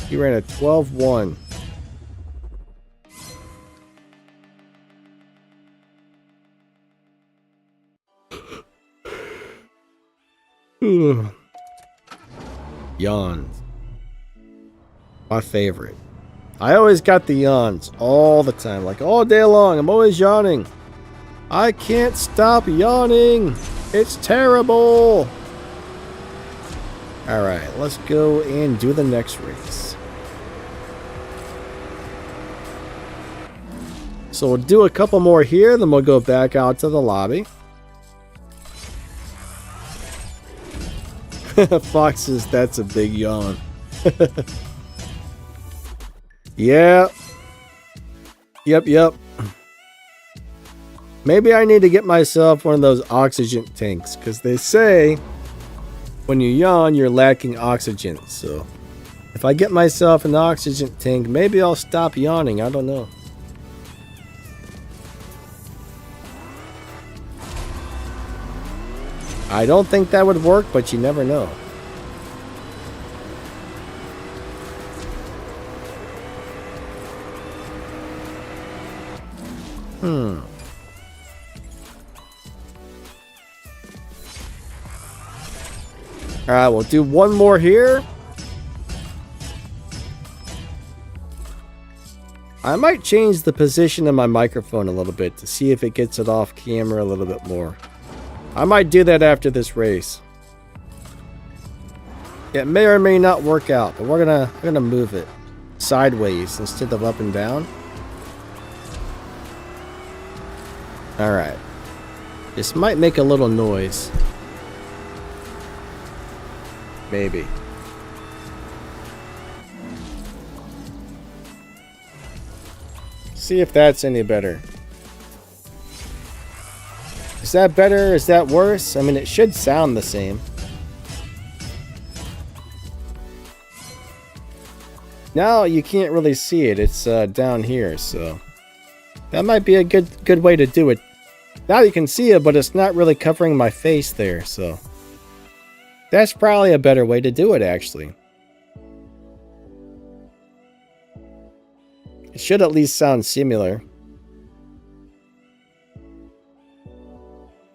He ran a 12.1. Yawns. My favorite. I always got the yawns all the time, like all day long. I'm always yawning. I can't stop yawning. It's terrible. All right, let's go and do the next race. So we'll do a couple more here, then we'll go back out to the lobby. Fox says that's a big yawn. Yeah. Yep. Maybe I need to get myself one of those oxygen tanks, because they say when you yawn, you're lacking oxygen. So if I get myself an oxygen tank, maybe I'll stop yawning. I don't know. I don't think that would work, but you never know. Alright, we'll do one more here. I might change the position of my microphone a little bit to see if it gets it off camera a little bit more. I might do that after this race. It may or may not work out, but we're gonna move it sideways instead of up and down. Alright. This might make a little noise. Maybe. See if that's any better. Is that better? Is that worse? I mean, it should sound the same. Now you can't really see it. It's down here, so that might be a good way to do it. Now you can see it, but it's not really covering my face there, so that's probably a better way to do it, actually. It should at least sound similar.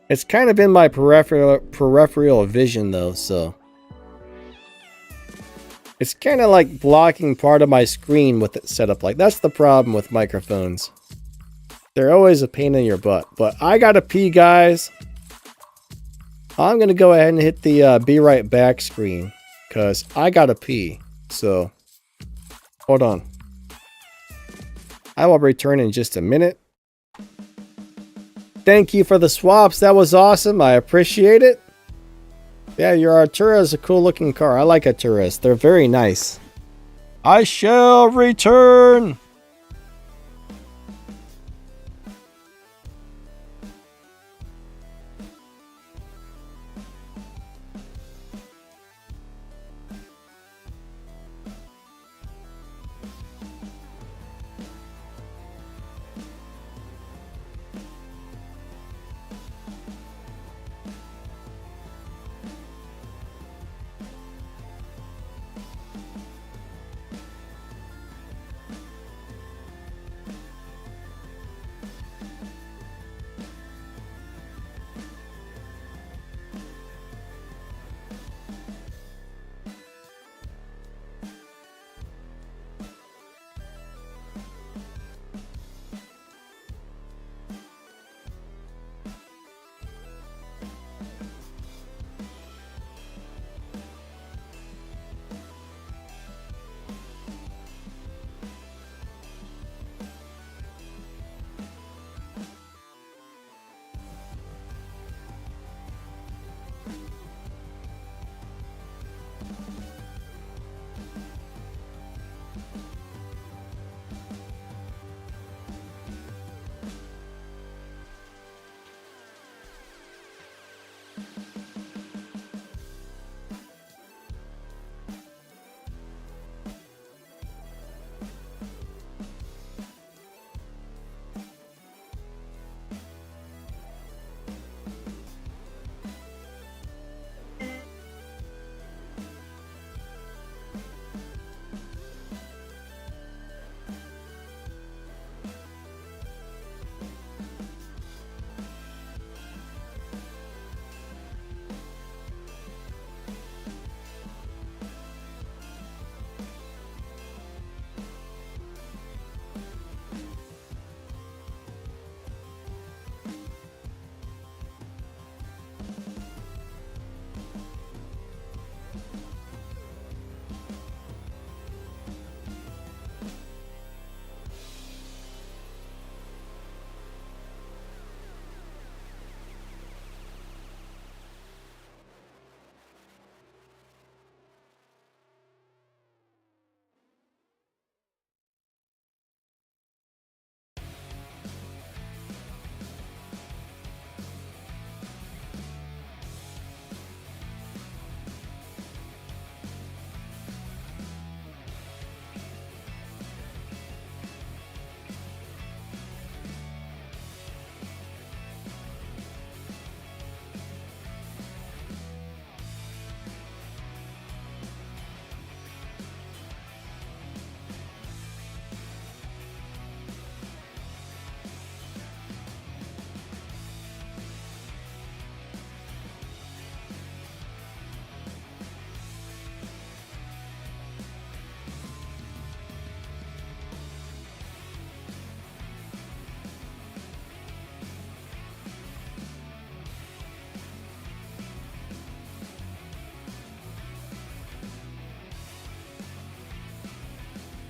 It's kind of in my peripheral vision, though, so it's kind of like blocking part of my screen with it set up like. That's the problem with microphones. They're always a pain in your butt. But I gotta pee, guys. I'm gonna go ahead and hit the be right back screen, because I gotta pee. So, hold on. I will return in just a minute. Thank you for the swaps. That was awesome. I appreciate it. Yeah, your Artura is a cool looking car. I like Arturas. They're very nice. I shall return.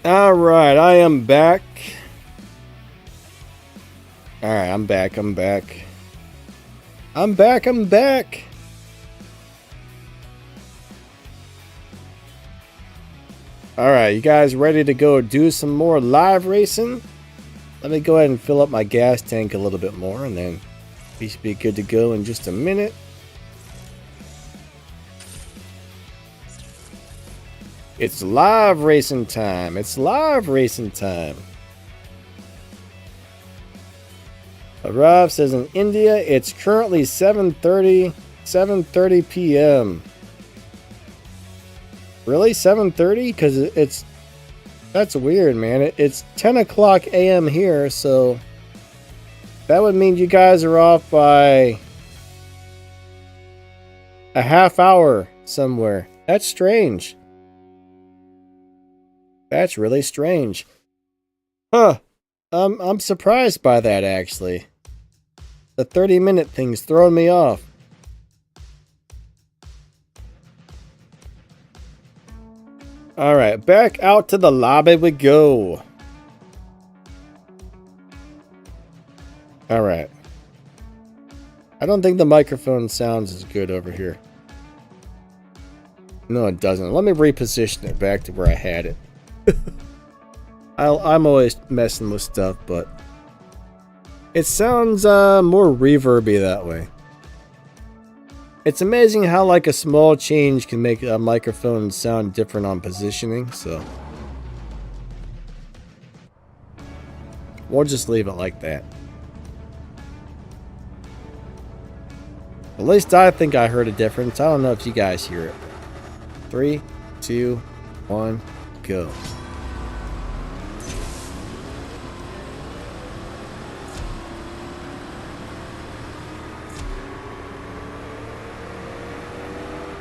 Alright, I am back. Alright, I'm back. I'm back. Alright, you guys ready to go do some more live racing? Let me go ahead and fill up my gas tank a little bit more, and then we should be good to go in just a minute. It's live racing time. It's live racing time. Rav says in India, it's currently 7:30 p.m. Really? 7:30? Because that's weird, man. It's 10 o'clock a.m. here, so that would mean you guys are off by a half hour somewhere. That's strange. That's really strange. Huh. I'm surprised by that, actually. The 30-minute thing's throwing me off. Alright, back out to the lobby we go. Alright. I don't think the microphone sounds as good over here. No, it doesn't. Let me reposition it back to where I had it. I'm always messing with stuff, but it sounds more reverby that way. It's amazing how like a small change can make a microphone sound different on positioning, so we'll just leave it like that. At least I think I heard a difference. I don't know if you guys hear it. 3, 2, 1, go.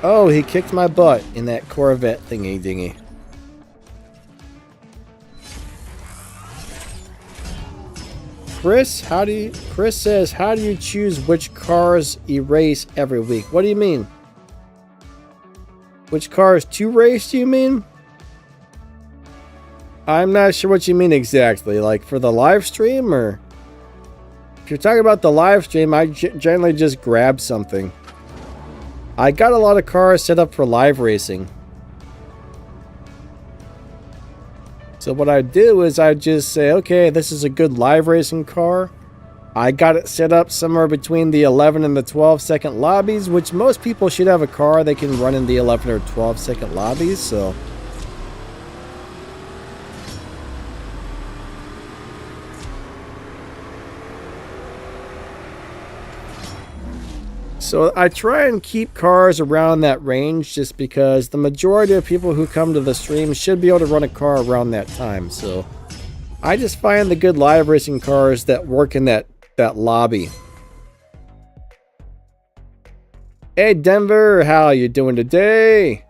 Oh, he kicked my butt in that Corvette thingy dingy. Chris says, how do you choose which cars erase every week? What do you mean? Which cars to race, do you mean? I'm not sure what you mean exactly. Like for the live stream, or if you're talking about the live stream, I generally just grab something. I got a lot of cars set up for live racing. So what I do is I just say, okay, this is a good live racing car. I got it set up somewhere between the 11 and the 12-second lobbies, which most people should have a car they can run in the 11 or 12-second lobbies, so I try and keep cars around that range just because the majority of people who come to the stream should be able to run a car around that time. So I just find the good live racing cars that work in that lobby. Hey Denver, how you doing today?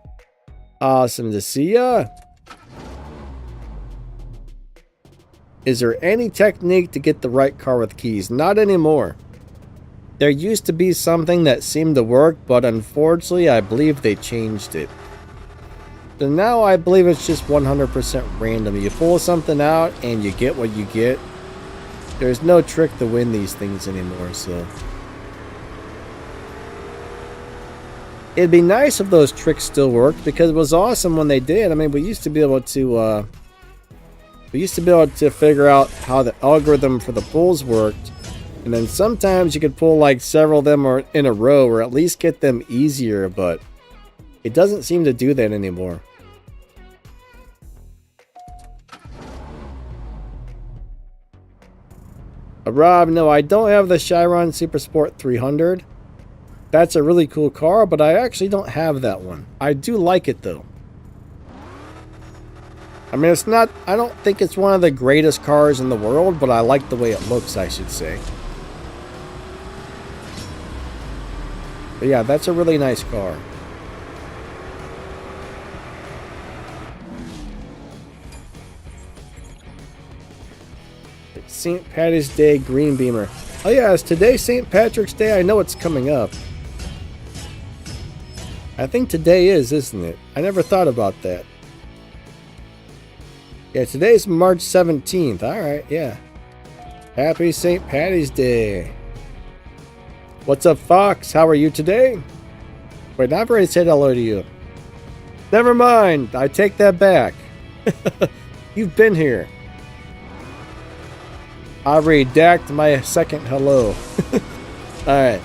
Awesome to see ya. Is there any technique to get the right car with keys? Not anymore. There used to be something that seemed to work, but unfortunately, I believe they changed it. So now I believe it's just 100% random. You pull something out and you get what you get. There's no trick to win these things anymore, so it'd be nice if those tricks still worked, because it was awesome when they did. I mean, we used to be able to figure out how the algorithm for the pulls worked. And then sometimes you could pull like several of them in a row, or at least get them easier, but it doesn't seem to do that anymore. Rob, no, I don't have the Chiron Super Sport 300. That's a really cool car, but I actually don't have that one. I do like it though. I mean, it's not, I don't think it's one of the greatest cars in the world, but I like the way it looks, I should say. But yeah, that's a really nice car. It's St. Patty's Day Green Beamer. Oh yeah, is today St. Patrick's Day? I know it's coming up. I think today is, isn't it? I never thought about that. Yeah, today's March 17th. Alright, yeah. Happy St. Patty's Day. What's up, Fox? How are you today? Wait, I've already said hello to you. Never mind. I take that back. You've been here. I redact my second hello. Alright.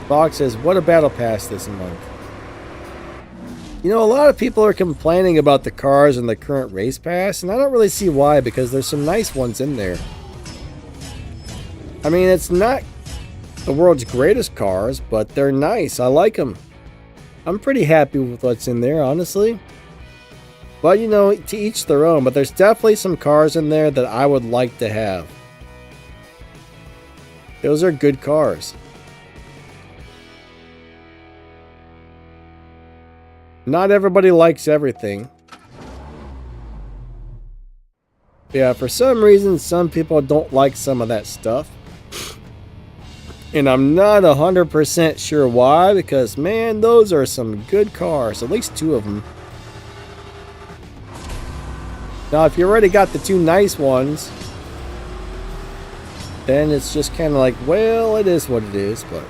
Fox says, what a battle pass this month. You know, a lot of people are complaining about the cars in the current race pass, and I don't really see why, because there's some nice ones in there. I mean, it's not the world's greatest cars, but they're nice. I like them. I'm pretty happy with what's in there, honestly. But, you know, to each their own. But there's definitely some cars in there that I would like to have. Those are good cars. Not everybody likes everything. Yeah, for some reason, some people don't like some of that stuff. And I'm not 100% sure why, because, man, those are some good cars. At least two of them. Now, if you already got the two nice ones, then it's just kind of like, well, it is what it is, but...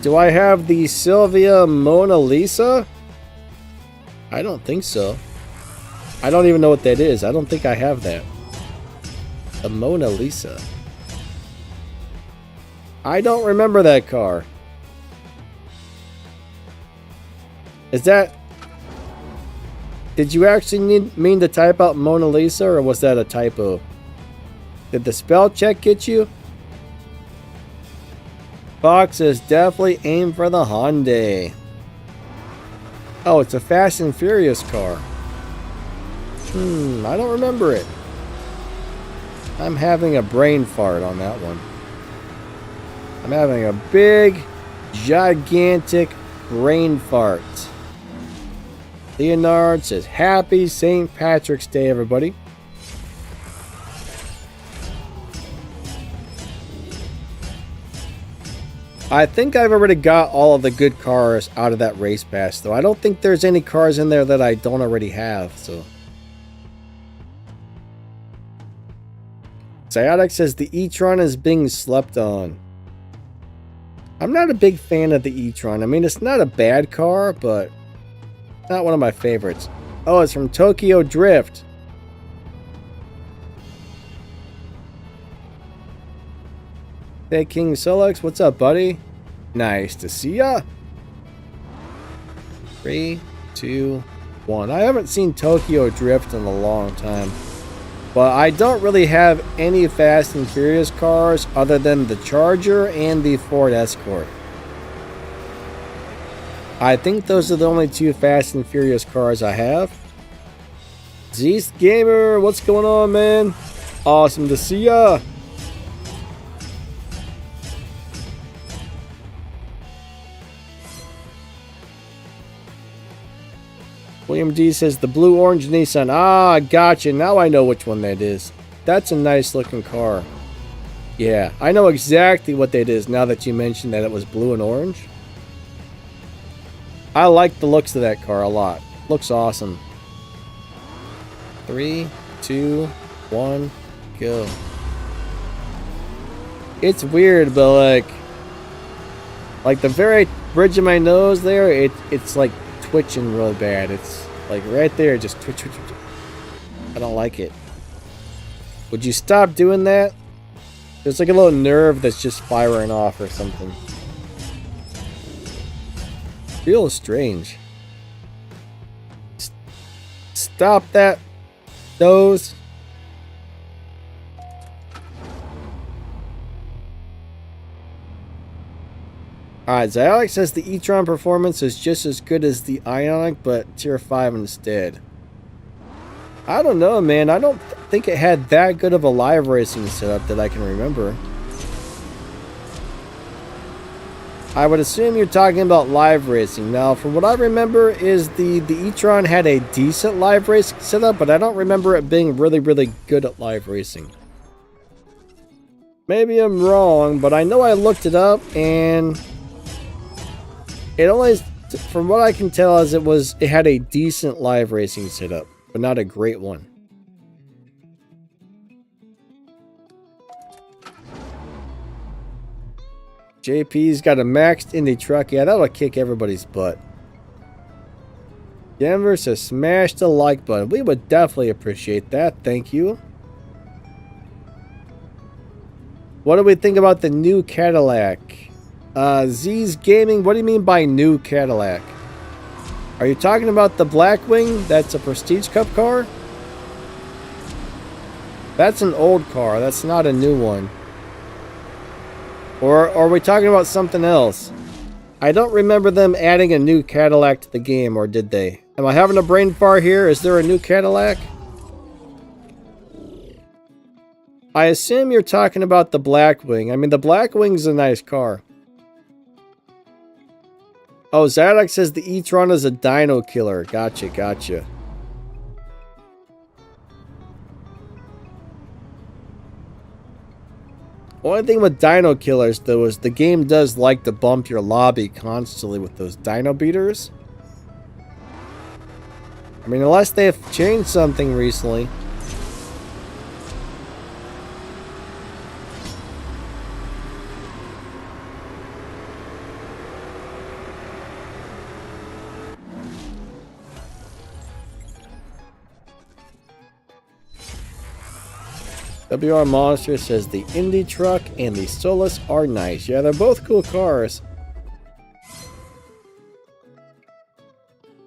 Do I have the Sylvia Mona Lisa? I don't think so. I don't even know what that is. I don't think I have that. The Mona Lisa. I don't remember that car. Is that... Did you actually mean to type out Mona Lisa, or was that a typo? Did the spell check get you? Fox is definitely aimed for the Hyundai. Oh, it's a Fast and Furious car. I don't remember it. I'm having a brain fart on that one. I'm having a big, gigantic brain fart. Leonard says, Happy St. Patrick's Day, everybody. I think I've already got all of the good cars out of that race pass, though. I don't think there's any cars in there that I don't already have, so... Zyodic says the e-tron is being slept on. I'm not a big fan of the e-tron. I mean, it's not a bad car, but not one of my favorites. Oh, it's from Tokyo Drift. Hey, King Solex, what's up, buddy? Nice to see ya. 3, 2, 1. I haven't seen Tokyo Drift in a long time. But I don't really have any Fast and Furious cars other than the Charger and the Ford Escort. I think those are the only two Fast and Furious cars I have. Zeest Gamer, what's going on, man? Awesome to see ya. William D says the blue-orange Nissan. Ah, gotcha. Now I know which one that is. That's a nice looking car. Yeah, I know exactly what that is now that you mentioned that it was blue and orange. I like the looks of that car a lot. Looks awesome. 3, 2, 1, go. It's weird, but like the very bridge of my nose there, it's like twitching really bad. It's like right there, just twitch, twitch, twitch. I don't like it. Would you stop doing that? There's like a little nerve that's just firing off or something. Feels strange. Stop that nose. Alright, Zyolic says the e-tron performance is just as good as the Ioniq, but tier 5 instead. I don't know, man. I don't think it had that good of a live racing setup that I can remember. I would assume you're talking about live racing. Now, from what I remember is the e-tron had a decent live racing setup, but I don't remember it being really, really good at live racing. Maybe I'm wrong, but I know I looked it up and... It only, from what I can tell, is it had a decent live racing setup, but not a great one. JP's got a maxed Indy truck. Yeah, that'll kick everybody's butt. Denver says smash the like button. We would definitely appreciate that. Thank you. What do we think about the new Cadillac? Z's Gaming, what do you mean by new Cadillac? Are you talking about the Blackwing? That's a Prestige Cup car? That's an old car. That's not a new one. Or are we talking about something else? I don't remember them adding a new Cadillac to the game, or did they? Am I having a brain fart here? Is there a new Cadillac? I assume you're talking about the Blackwing. I mean, the Blackwing's a nice car. Oh, Zadok says the e-tron is a dino killer. Gotcha, gotcha. Only thing with dino killers, though, is the game does like to bump your lobby constantly with those dino beaters. I mean, unless they have changed something recently. WR Monster says the Indy truck and the Solus are nice. Yeah, they're both cool cars.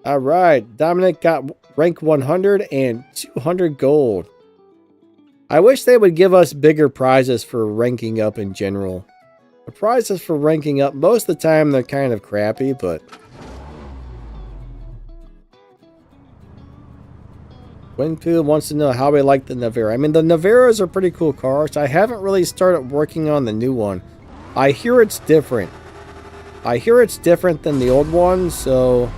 Alright, Dominic got rank 100 and 200 gold. I wish they would give us bigger prizes for ranking up in general. The prizes for ranking up, most of the time they're kind of crappy, but... Winfield wants to know how we like the Navara. I mean, the Navaras are pretty cool cars. I haven't really started working on the new one. I hear it's different. I hear it's different than the old one, so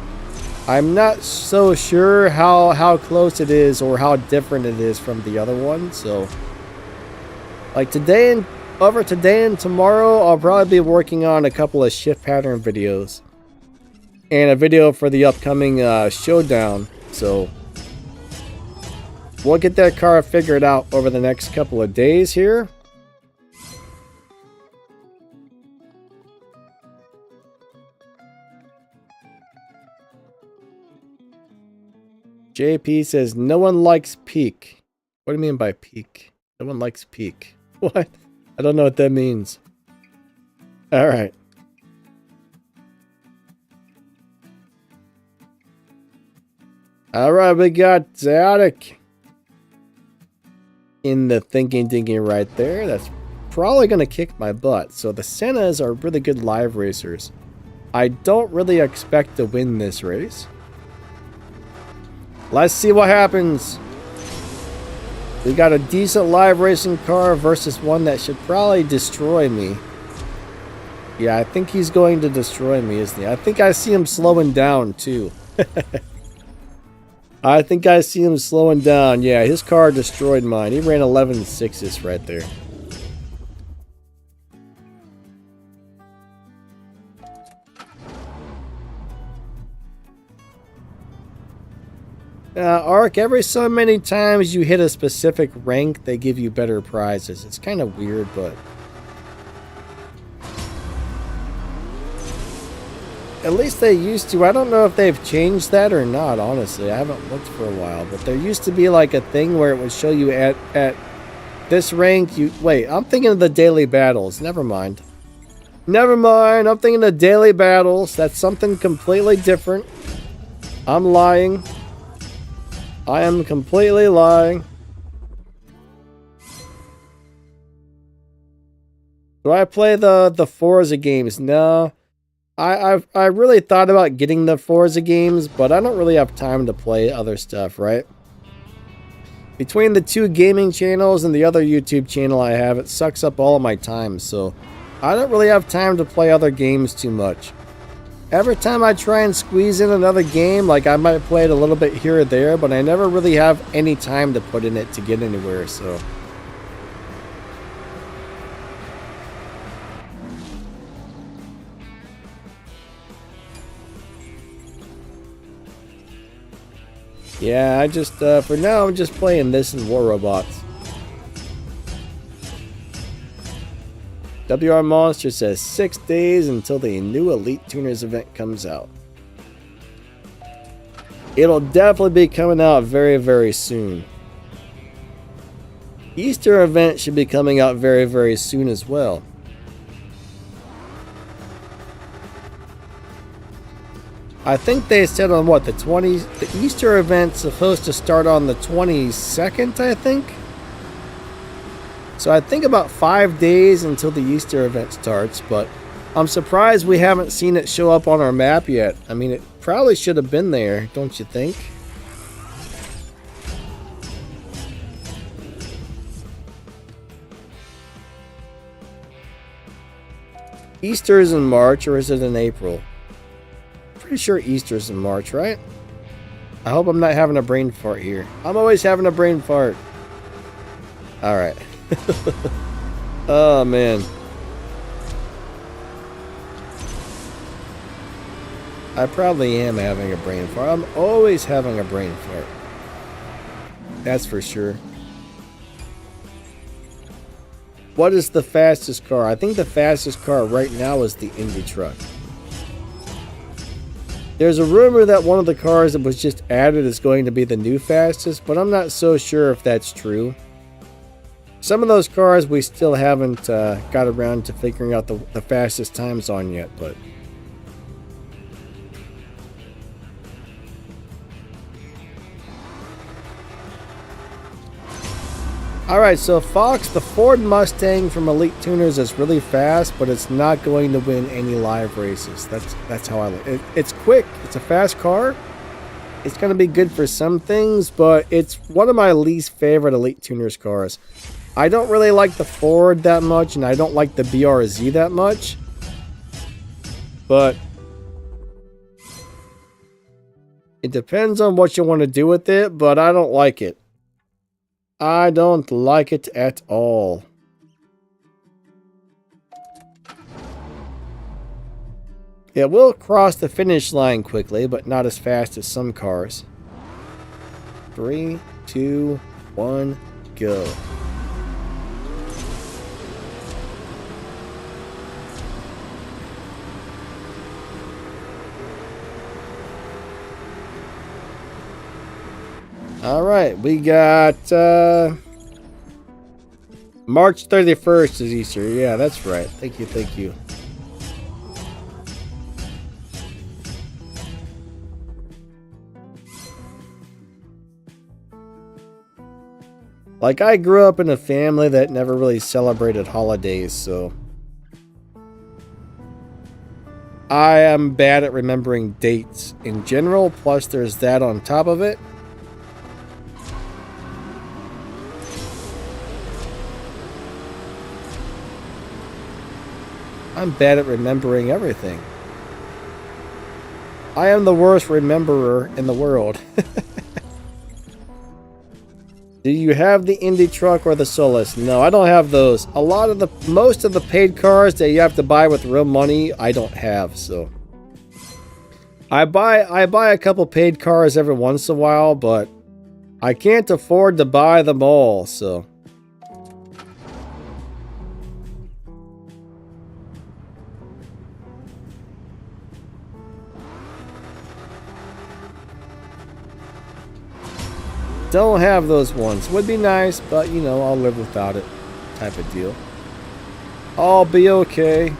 I'm not so sure how close it is or how different it is from the other one. So, like today and tomorrow, I'll probably be working on a couple of shift pattern videos and a video for the upcoming Showdown. So. We'll get that car figured out over the next couple of days here. JP says, no one likes peak. What do you mean by peak? No one likes peak. What? I don't know what that means. Alright. Alright, we got Zaodic in the thinking right there. That's probably going to kick my butt. So the Sennas are really good live racers. I don't really expect to win this race. Let's see what happens. We got a decent live racing car versus one that should probably destroy me. Yeah, I think he's going to destroy me, isn't he? I think I see him slowing down too. I think I see him slowing down. Yeah, his car destroyed mine. He ran 11.6s right there. Ark, every so many times you hit a specific rank, they give you better prizes. It's kind of weird, but... At least they used to. I don't know if they've changed that or not, honestly. I haven't looked for a while. But there used to be like a thing where it would show you at this rank. Wait, I'm thinking of the daily battles. Never mind. Never mind. I'm thinking of daily battles. That's something completely different. I'm lying. I am completely lying. Do I play the Forza games? No. I really thought about getting the Forza games, but I don't really have time to play other stuff, right? Between the two gaming channels and the other YouTube channel I have, it sucks up all of my time, so I don't really have time to play other games too much. Every time I try and squeeze in another game, like I might play it a little bit here or there, but I never really have any time to put in it to get anywhere, so... Yeah, I just, for now, I'm just playing this and War Robots. WR Monster says 6 days until the new Elite Tuners event comes out. It'll definitely be coming out very, very soon. Easter event should be coming out very, very soon as well. I think they said on what, the 20s? The Easter event's supposed to start on the 22nd, I think. So I think about 5 days until the Easter event starts, but I'm surprised we haven't seen it show up on our map yet. I mean, it probably should have been there, don't you think? Easter is in March, or is it in April? Pretty sure Easter's in March, right? I hope I'm not having a brain fart here. I'm always having a brain fart. Alright. Oh, man. I probably am having a brain fart. I'm always having a brain fart. That's for sure. What is the fastest car? I think the fastest car right now is the Indy truck. There's a rumor that one of the cars that was just added is going to be the new fastest, but I'm not so sure if that's true. Some of those cars we still haven't got around to figuring out the fastest times on yet, but... Alright, so Fox, the Ford Mustang from Elite Tuners is really fast, but it's not going to win any live races. That's how I look. It's quick. It's a fast car. It's going to be good for some things, but it's one of my least favorite Elite Tuners cars. I don't really like the Ford that much, and I don't like the BRZ that much. But it depends on what you want to do with it, but I don't like it. I don't like it at all. It will cross the finish line quickly, but not as fast as some cars. 3, 2, 1, go. Alright, we got March 31st is Easter. Yeah, that's right. Thank you, thank you. Like, I grew up in a family that never really celebrated holidays, so I am bad at remembering dates in general, plus there's that on top of it. I'm bad at remembering everything. I am the worst rememberer in the world. Do you have the Indy truck or the Solus? No, I don't have those. Most of the paid cars that you have to buy with real money, I don't have, so. I buy a couple paid cars every once in a while, but I can't afford to buy them all, so. Don't have those ones. Would be nice, but you know, I'll live without it type of deal. I'll be okay.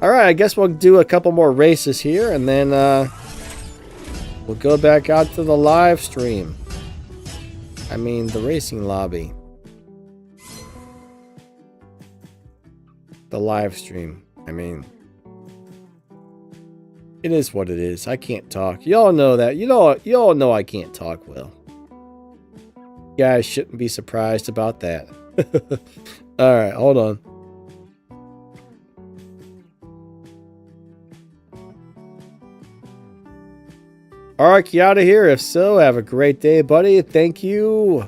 Alright, I guess we'll do a couple more races here, and then we'll go back out to the live stream. I mean, the racing lobby. The live stream. I mean, it is what it is. I can't talk. Y'all know that. Y'all know I can't talk well. You guys shouldn't be surprised about that. Alright, hold on. Alright, you out of here? If so, have a great day, buddy. Thank you.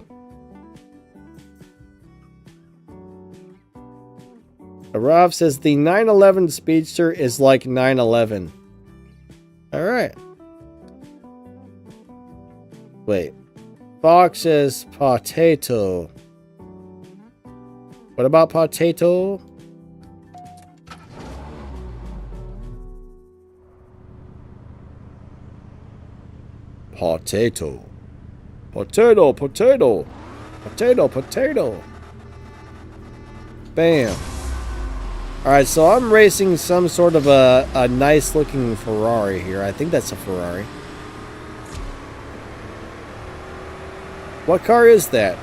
Arav says the 911 Speedster is like 911. Alright. Wait. Fox says potato. What about potato? Potato. Potato, potato. Potato, potato. Bam. Alright, so I'm racing some sort of a nice looking Ferrari here. I think that's a Ferrari. What car is that?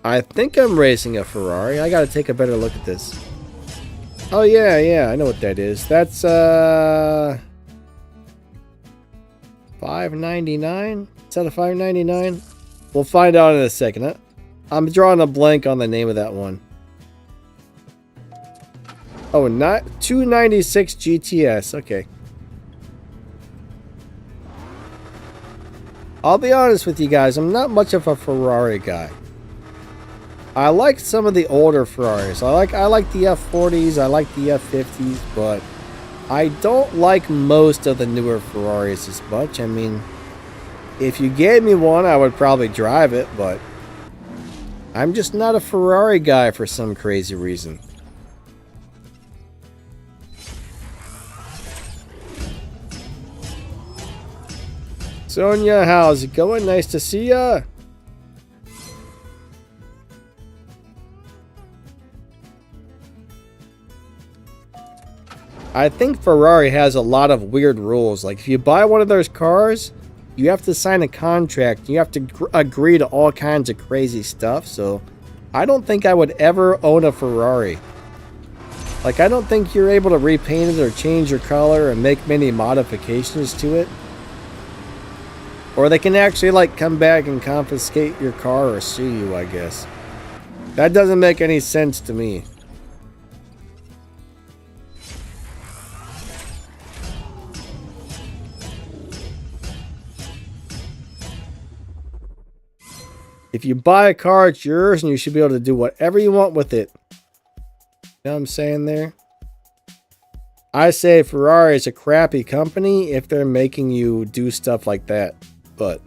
I think I'm racing a Ferrari. I gotta take a better look at this. Oh yeah, I know what that is. That's $5.99? Is that a $5.99? We'll find out in a second. I'm drawing a blank on the name of that one. Oh, not 296 GTS. Okay. I'll be honest with you guys. I'm not much of a Ferrari guy. I like some of the older Ferraris. I like the F40s. I like the F50s, but I don't like most of the newer Ferraris as much. I mean, if you gave me one, I would probably drive it, but I'm just not a Ferrari guy for some crazy reason. Sonia, how's it going? Nice to see ya. I think Ferrari has a lot of weird rules. Like, if you buy one of those cars, you have to sign a contract. You have to agree to all kinds of crazy stuff. So, I don't think I would ever own a Ferrari. Like, I don't think you're able to repaint it or change your color and make many modifications to it. Or they can actually, like, come back and confiscate your car or sue you, I guess. That doesn't make any sense to me. If you buy a car, it's yours, and you should be able to do whatever you want with it. You know what I'm saying there? I say Ferrari is a crappy company if they're making you do stuff like that. But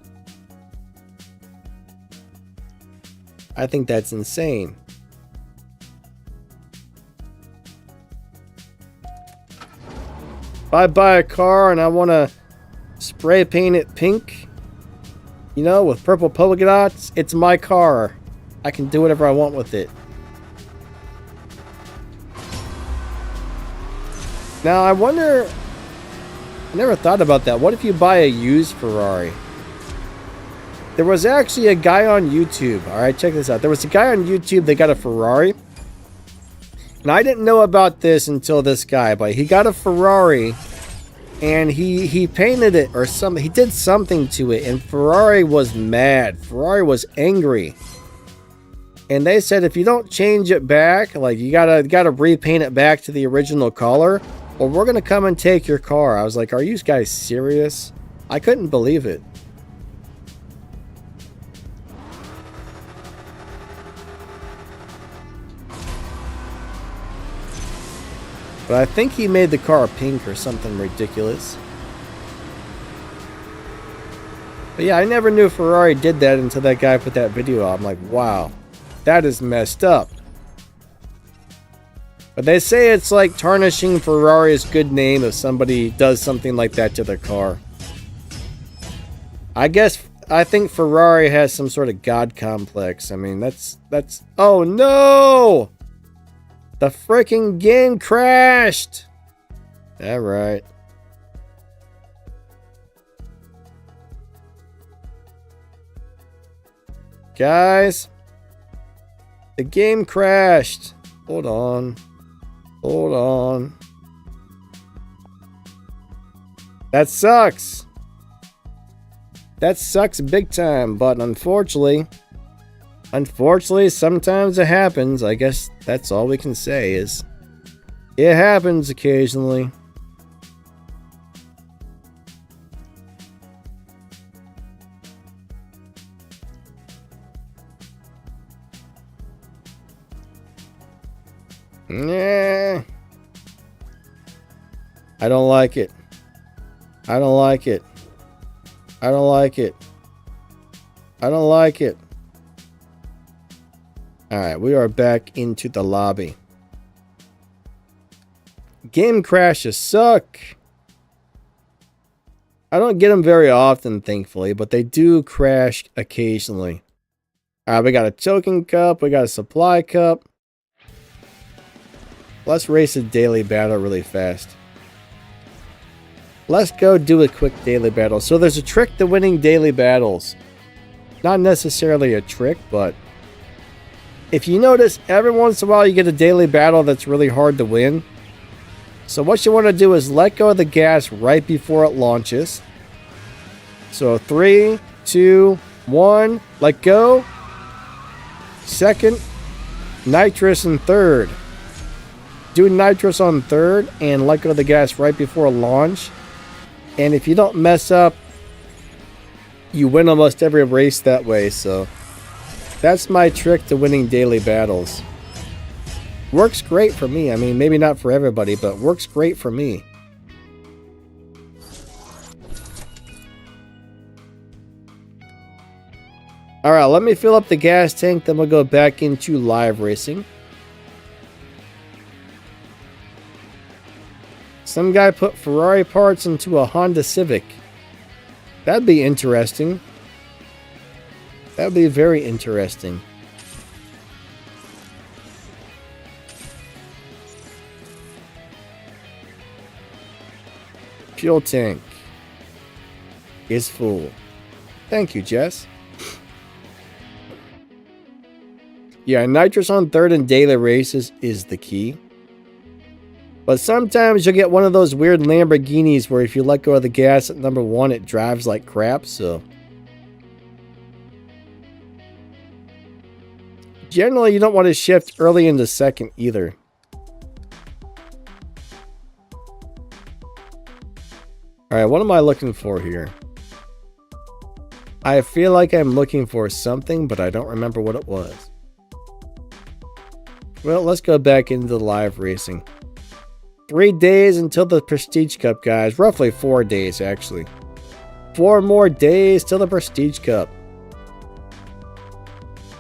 I think that's insane. If I buy a car and I want to spray paint it pink, you know, with purple polka dots, it's my car. I can do whatever I want with it. Now, I wonder... I never thought about that. What if you buy a used Ferrari? There was actually a guy on YouTube. Alright, check this out. There was a guy on YouTube that got a Ferrari. And I didn't know about this until this guy. But he got a Ferrari... And he painted it or something. He did something to it. And Ferrari was mad. Ferrari was angry. And they said if you don't change it back, like you gotta repaint it back to the original color, or we're gonna come and take your car. I was like, are you guys serious? I couldn't believe it. But I think he made the car pink or something ridiculous. But yeah, I never knew Ferrari did that until that guy put that video out. I'm like, wow, that is messed up. But they say it's like tarnishing Ferrari's good name if somebody does something like that to their car. I think Ferrari has some sort of god complex. I mean, that's... Oh no! The freaking game crashed! Alright. Guys, the game crashed. Hold on. Hold on. That sucks. That sucks big time, but unfortunately, sometimes it happens. I guess that's all we can say is it happens occasionally. Yeah. I don't like it. I don't like it. I don't like it. I don't like it. Alright, we are back into the lobby. Game crashes suck. I don't get them very often, thankfully, but they do crash occasionally. Alright, we got a choking cup. We got a supply cup. Let's race a daily battle really fast. Let's go do a quick daily battle. So there's a trick to winning daily battles. Not necessarily a trick, but if you notice, every once in a while you get a daily battle that's really hard to win. So what you want to do is let go of the gas right before it launches. So 3, 2, 1, let go. Second, nitrous in third. Do nitrous on third and let go of the gas right before launch. And if you don't mess up, you win almost every race that way. So that's my trick to winning daily battles. Works great for me. I mean, maybe not for everybody, but works great for me. Alright, let me fill up the gas tank, then we'll go back into live racing. Some guy put Ferrari parts into a Honda Civic. That'd be interesting. That'd be very interesting. Fuel tank is full. Thank you, Jess. Yeah, nitrous on third in daily races is the key. But sometimes you'll get one of those weird Lamborghinis where if you let go of the gas at number 1, it drives like crap, so. Generally, you don't want to shift early into second either. Alright, what am I looking for here? I feel like I'm looking for something, but I don't remember what it was. Well, let's go back into live racing. 3 days until the Prestige Cup, guys. Roughly 4 days, actually. 4 more days till the Prestige Cup.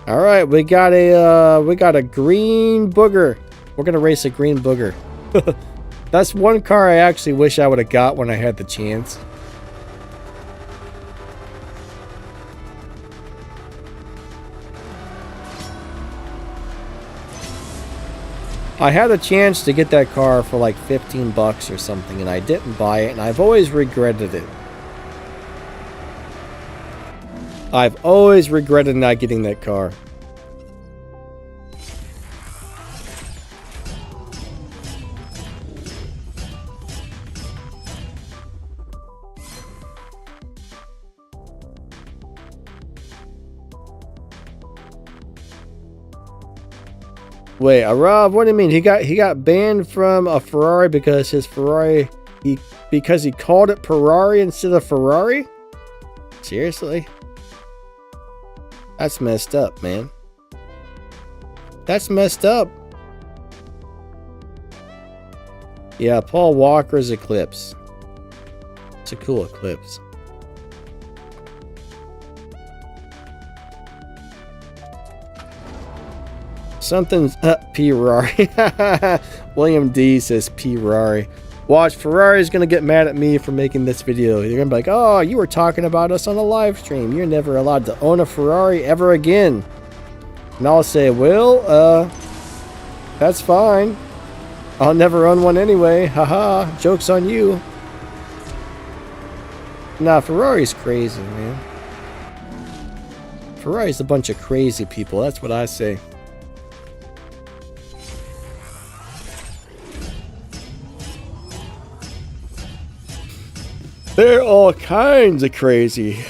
All right, we got a green booger. We're gonna race a green booger. That's one car I actually wish I would have got when I had the chance. I had a chance to get that car for like 15 bucks or something, and I didn't buy it, and I've always regretted it. I've always regretted not getting that car. Wait, Rob, what do you mean? He got banned from a Ferrari because his Ferrari because he called it Ferrari instead of Ferrari? Seriously? That's messed up, man. That's messed up. Yeah, Paul Walker's Eclipse. It's a cool Eclipse. Something's Ferrari. William D says Ferrari. Watch, Ferrari's gonna get mad at me for making this video. They're gonna be like, oh, you were talking about us on a live stream. You're never allowed to own a Ferrari ever again. And I'll say, well, that's fine. I'll never own one anyway. Haha, joke's on you. Nah, Ferrari's crazy, man. Ferrari's a bunch of crazy people. That's what I say. They're all kinds of crazy.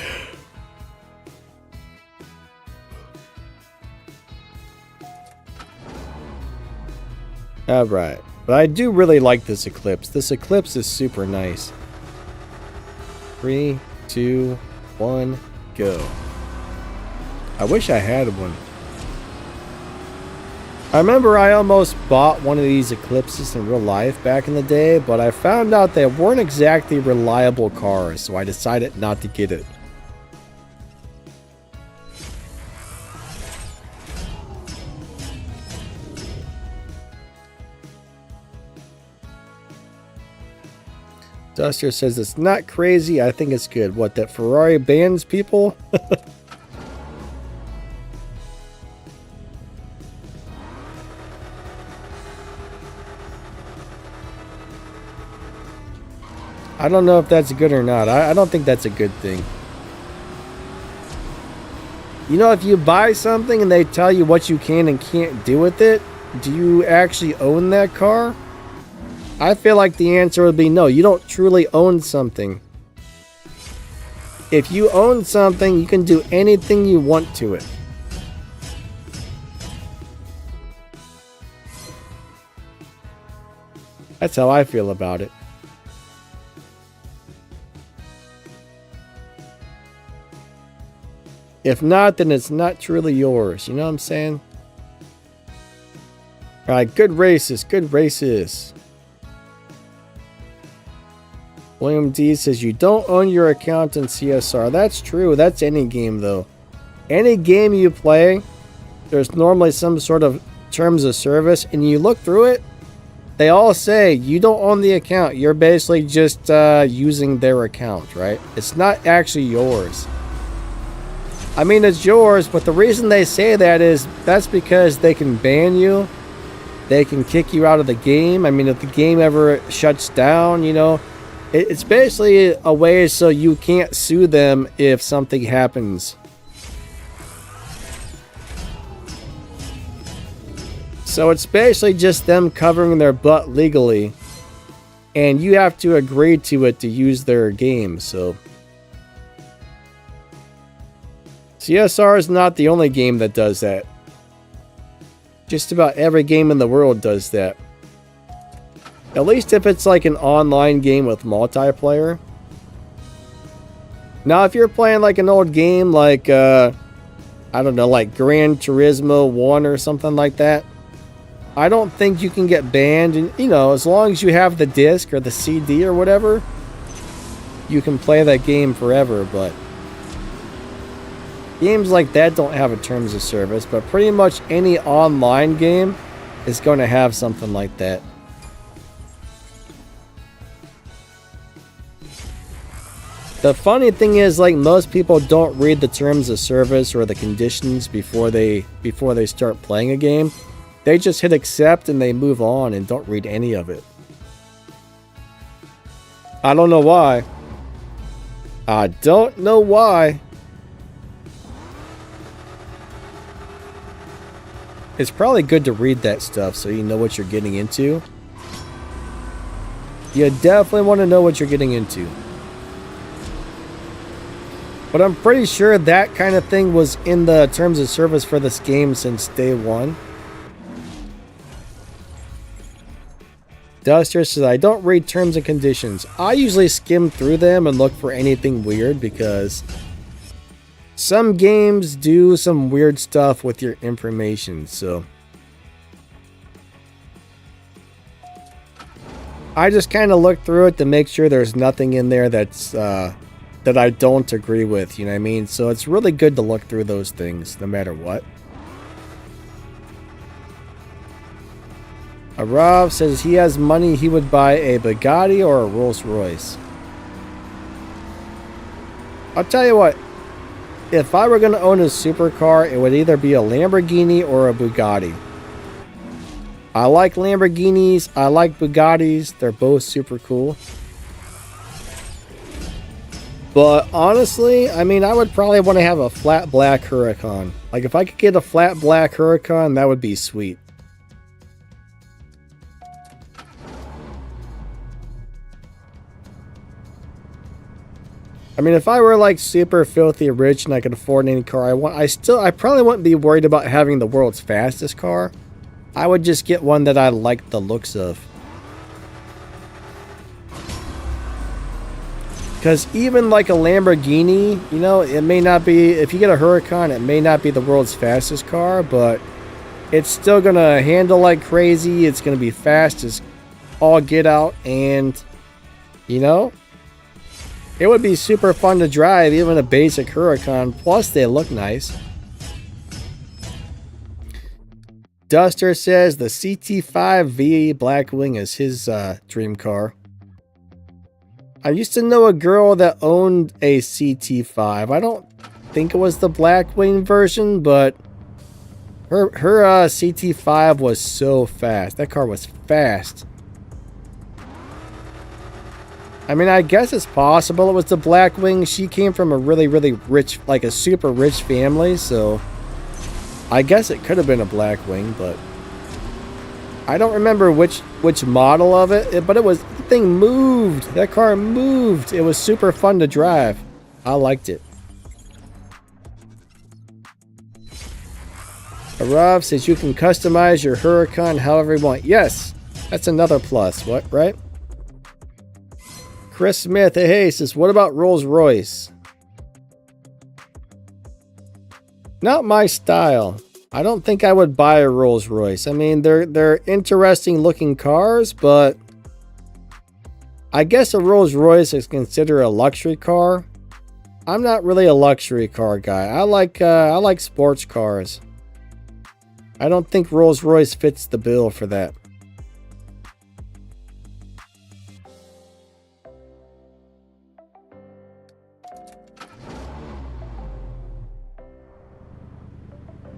Alright. But I do really like this Eclipse. This Eclipse is super nice. 3, 2, 1, go. I wish I had one. I remember I almost bought one of these Eclipses in real life back in the day, but I found out they weren't exactly reliable cars, so I decided not to get it. Duster says it's not crazy, I think it's good. What, that Ferrari bans people? I don't know if that's good or not. I don't think that's a good thing. You know, if you buy something and they tell you what you can and can't do with it, do you actually own that car? I feel like the answer would be no. You don't truly own something. If you own something, you can do anything you want to it. That's how I feel about it. If not, then it's not truly yours. You know what I'm saying? Alright, good races. Good races. William D says, you don't own your account in CSR. That's true. That's any game, though. Any game you play, there's normally some sort of terms of service, and you look through it, they all say you don't own the account. You're basically just using their account, right? It's not actually yours. I mean, it's yours, but the reason they say that is that's because they can ban you. They can kick you out of the game. I mean, if the game ever shuts down, you know, it's basically a way so you can't sue them if something happens. So it's basically just them covering their butt legally, and you have to agree to it to use their game. So CSR is not the only game that does that. Just about every game in the world does that. At least if it's like an online game with multiplayer. Now, if you're playing like an old game like, I don't know, like Gran Turismo 1 or something like that, I don't think you can get banned. And, you know, as long as you have the disc or the CD or whatever, you can play that game forever. But games like that don't have a terms of service. But pretty much any online game is going to have something like that. The funny thing is, like, most people don't read the terms of service or the conditions before they start playing a game. They just hit accept and they move on and don't read any of it. I don't know why. I don't know why. It's probably good to read that stuff so you know what you're getting into. You definitely want to know what you're getting into. But I'm pretty sure that kind of thing was in the terms of service for this game since day one. Duster says, I don't read terms and conditions. I usually skim through them and look for anything weird because some games do some weird stuff with your information, so I just kind of look through it to make sure there's nothing in there that's that I don't agree with, you know what I mean? So it's really good to look through those things no matter what. Arav says he has money, he would buy a Bugatti or a Rolls Royce. I'll tell you what, if I were going to own a supercar, it would either be a Lamborghini or a Bugatti. I like Lamborghinis, I like Bugattis, they're both super cool. But honestly, I mean, I would probably want to have a flat black Huracan. Like, if I could get a flat black Huracan, that would be sweet. I mean, if I were like super filthy rich and I could afford any car I want, I probably wouldn't be worried about having the world's fastest car. I would just get one that I like the looks of. Because even like a Lamborghini, you know, it may not be, if you get a Huracan, it may not be the world's fastest car, but it's still going to handle like crazy. It's going to be fast as all get out, and, you know, it would be super fun to drive, even a basic Huracan. Plus, they look nice. Duster says the CT5 V Blackwing is his dream car. I used to know a girl that owned a CT5. I don't think it was the Blackwing version, but her CT5 was so fast. That car was fast. I mean, I guess it's possible it was the Blackwing. She came from a really, really rich, like a super rich family, so I guess it could have been a Blackwing, but I don't remember which model of it, but the thing moved. That car moved. It was super fun to drive. I liked it. Arav says you can customize your Huracan however you want. Yes, that's another plus. What, right? Chris Smith, hey, says, what about Rolls Royce? Not my style. I don't think I would buy a Rolls Royce. I mean, they're interesting looking cars, but I guess a Rolls Royce is considered a luxury car. I'm not really a luxury car guy. I like sports cars. I don't think Rolls Royce fits the bill for that.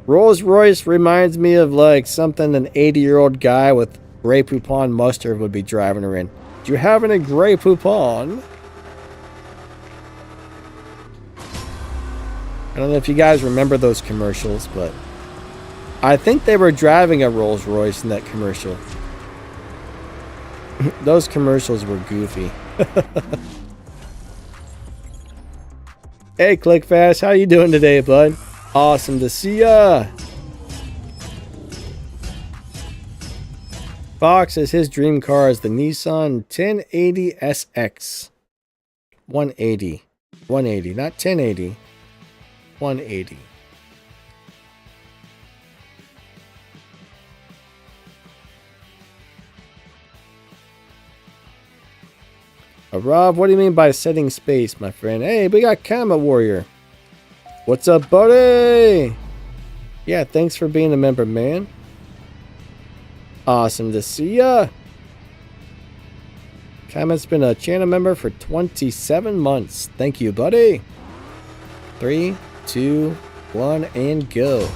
Rolls Royce reminds me of like something an 80-year-old guy with Grey Poupon mustard would be driving around. Do you have any Grey Poupon? I don't know if you guys remember those commercials, but I think they were driving a Rolls Royce in that commercial. Those commercials were goofy. Hey, ClickFast, how you doing today, bud? Awesome to see ya. Fox says his dream car is the Nissan 1080 SX. 180. 180, not 1080. 180. Rob, what do you mean by setting space, my friend? Hey, we got Kama Warrior. What's up, buddy? Yeah, thanks for being a member, man. Awesome to see ya. Kama's been a channel member for 27 months. Thank you, buddy. 3, 2, 1, and go.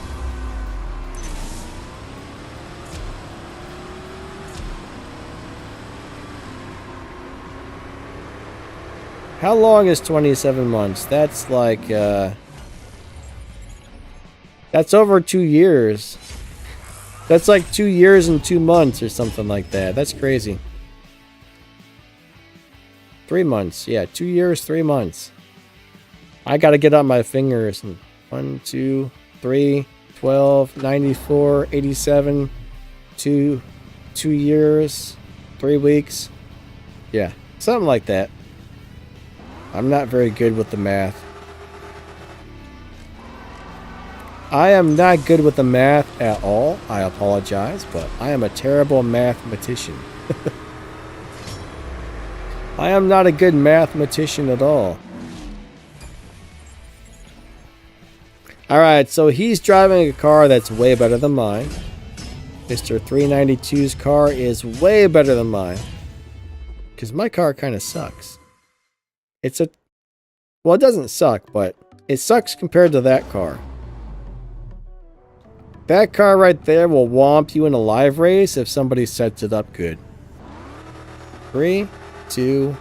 How long is 27 months? That's like, that's over 2 years. That's like 2 years and 2 months or something like that. That's crazy. 3 months. Yeah, 2 years, 3 months. I gotta get on my fingers. 1, 2, 3, 12, 94, 87, 2 years, 3 weeks. Yeah, something like that. I'm not very good with the math. I am not good with the math at all. I apologize, but I am a terrible mathematician. I am not a good mathematician at all. Alright, so he's driving a car that's way better than mine. Mr. 392's car is way better than mine. Because my car kind of sucks. Well, it doesn't suck, but it sucks compared to that car. That car right there will womp you in a live race if somebody sets it up good. 3, 2,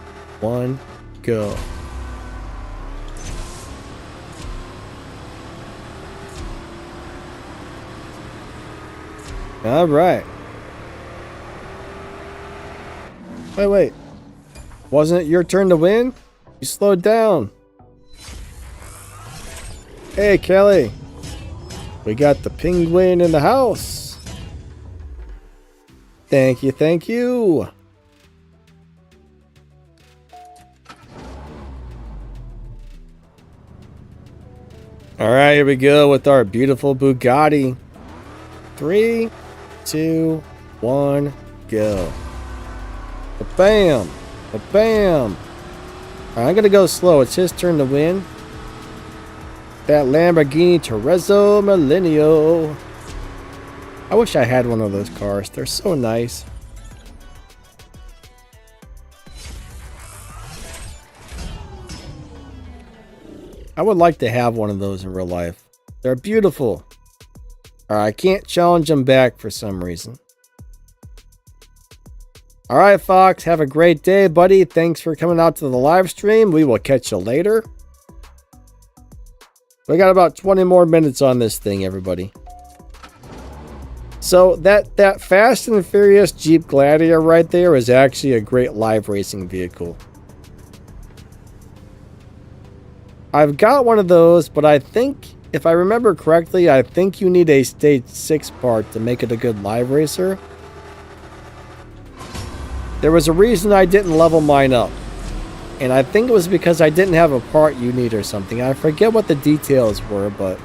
1, go. All right. Wait. Wasn't it your turn to win? You slowed down. Hey, Kelly. We got the penguin in the house. Thank you, thank you. All right, here we go with our beautiful Bugatti. 3, 2, 1, go. Bam! Bam! All right, I'm gonna go slow. It's his turn to win. That Lamborghini Terrazzo Millennio. I wish I had one of those cars. They're so nice. I would like to have one of those in real life. They're beautiful. Alright, I can't challenge them back for some reason. All right, Fox, have a great day, buddy. Thanks for coming out to the live stream. We will catch you later. We got about 20 more minutes on this thing, everybody. So that Fast and Furious Jeep Gladiator right there is actually a great live racing vehicle. I've got one of those, but I think, if I remember correctly, I think you need a stage 6 part to make it a good live racer. There was a reason I didn't level mine up. And I think it was because I didn't have a part you need or something. I forget what the details were, but...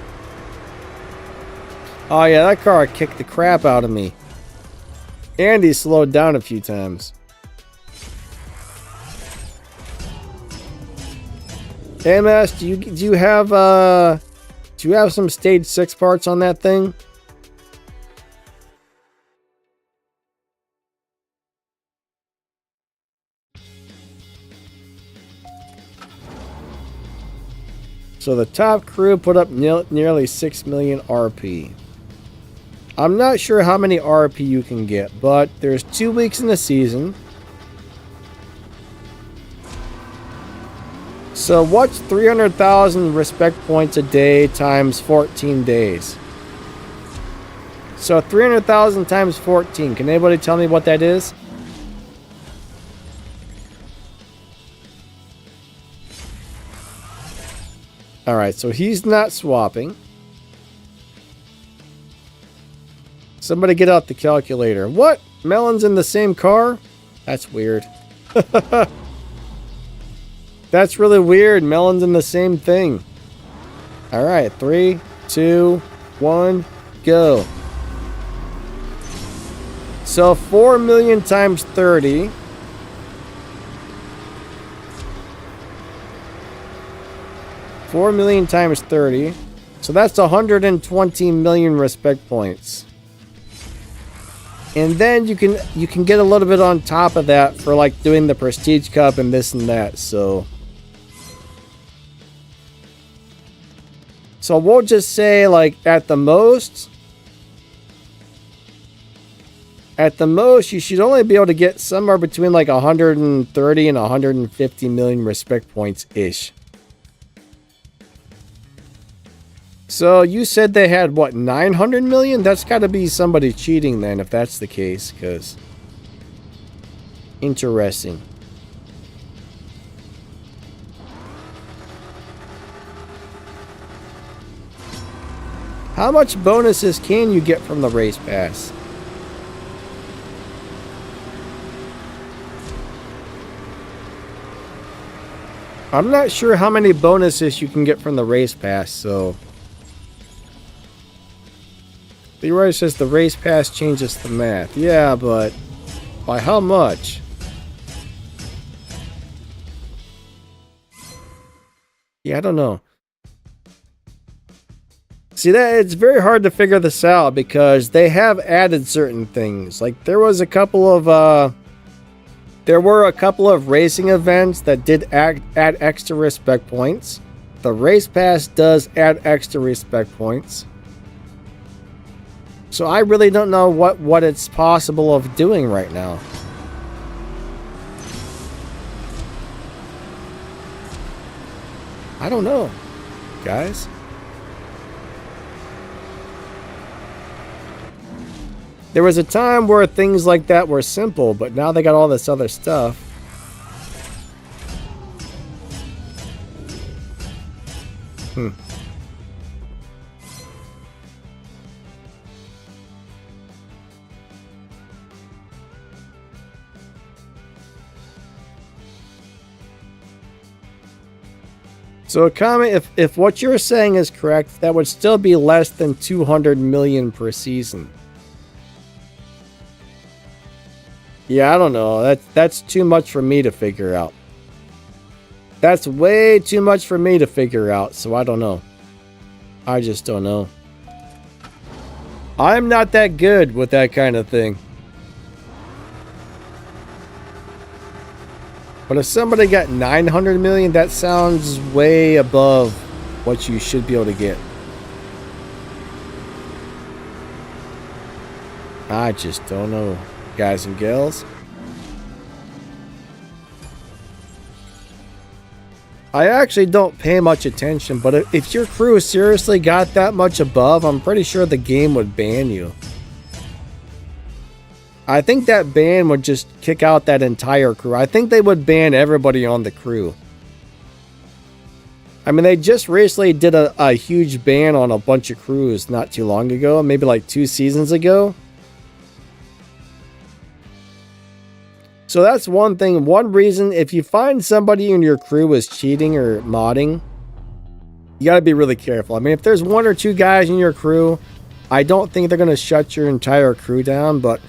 Oh yeah, that car kicked the crap out of me. And he slowed down a few times. Hey, MS, do you have some stage 6 parts on that thing? So the top crew put up nearly 6 million RP. I'm not sure how many RP you can get, but there's 2 weeks in the season. So what's 300,000 respect points a day times 14 days? So 300,000 times 14. Can anybody tell me what that is? Alright, so he's not swapping. Somebody get out the calculator. What? Melon's in the same car? That's weird. That's really weird. Melon's in the same thing. Alright, 3, 2, 1, go. So 4 million times 30. $4 million times 30. So that's 120 million respect points. And then you can get a little bit on top of that for like doing the Prestige Cup and this and that. So we'll just say like at the most you should only be able to get somewhere between like 130 and 150 million respect points ish. So you said they had, what, 900 million? That's got to be somebody cheating then, if that's the case, because... Interesting. How much bonuses can you get from the race pass? I'm not sure how many bonuses you can get from the race pass, so... Leroy says the race pass changes the math. Yeah, but by how much? Yeah, I don't know. See, that it's very hard to figure this out because they have added certain things. Like there were a couple of racing events that did add extra respect points. The race pass does add extra respect points. So I really don't know what it's possible of doing right now. I don't know, guys. There was a time where things like that were simple, but now they got all this other stuff. So, comment if what you're saying is correct, that would still be less than 200 million per season. Yeah, I don't know. That's too much for me to figure out. That's way too much for me to figure out, so I don't know. I just don't know. I'm not that good with that kind of thing. But if somebody got 900 million, that sounds way above what you should be able to get. I just don't know, guys and gals. I actually don't pay much attention, but if your crew seriously got that much above, I'm pretty sure the game would ban you. I think that ban would just kick out that entire crew. I think they would ban everybody on the crew. I mean, they just recently did a huge ban on a bunch of crews not too long ago, maybe like 2 seasons ago. So that's one thing. One reason, if you find somebody in your crew is cheating or modding, you got to be really careful. I mean, if there's 1 or 2 guys in your crew, I don't think they're going to shut your entire crew down. But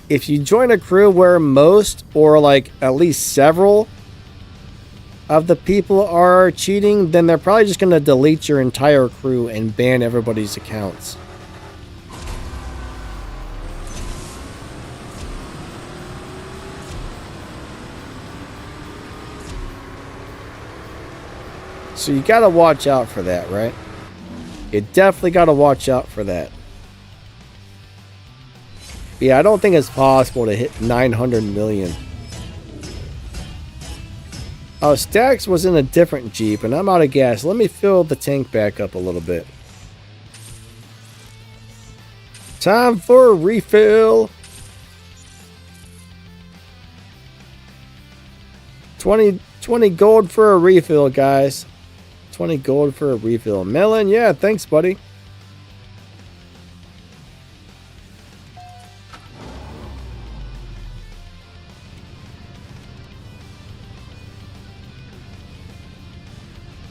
if you join a crew where most or like at least several of the people are cheating, then they're probably just going to delete your entire crew and ban everybody's accounts. So you got to watch out for that, right? You definitely got to watch out for that. Yeah, I don't think it's possible to hit 900 million. Oh, Stacks was in a different Jeep, and I'm out of gas. Let me fill the tank back up a little bit. Time for a refill. 20 gold for a refill, guys. 20 gold for a refill. Melon, yeah, thanks, buddy.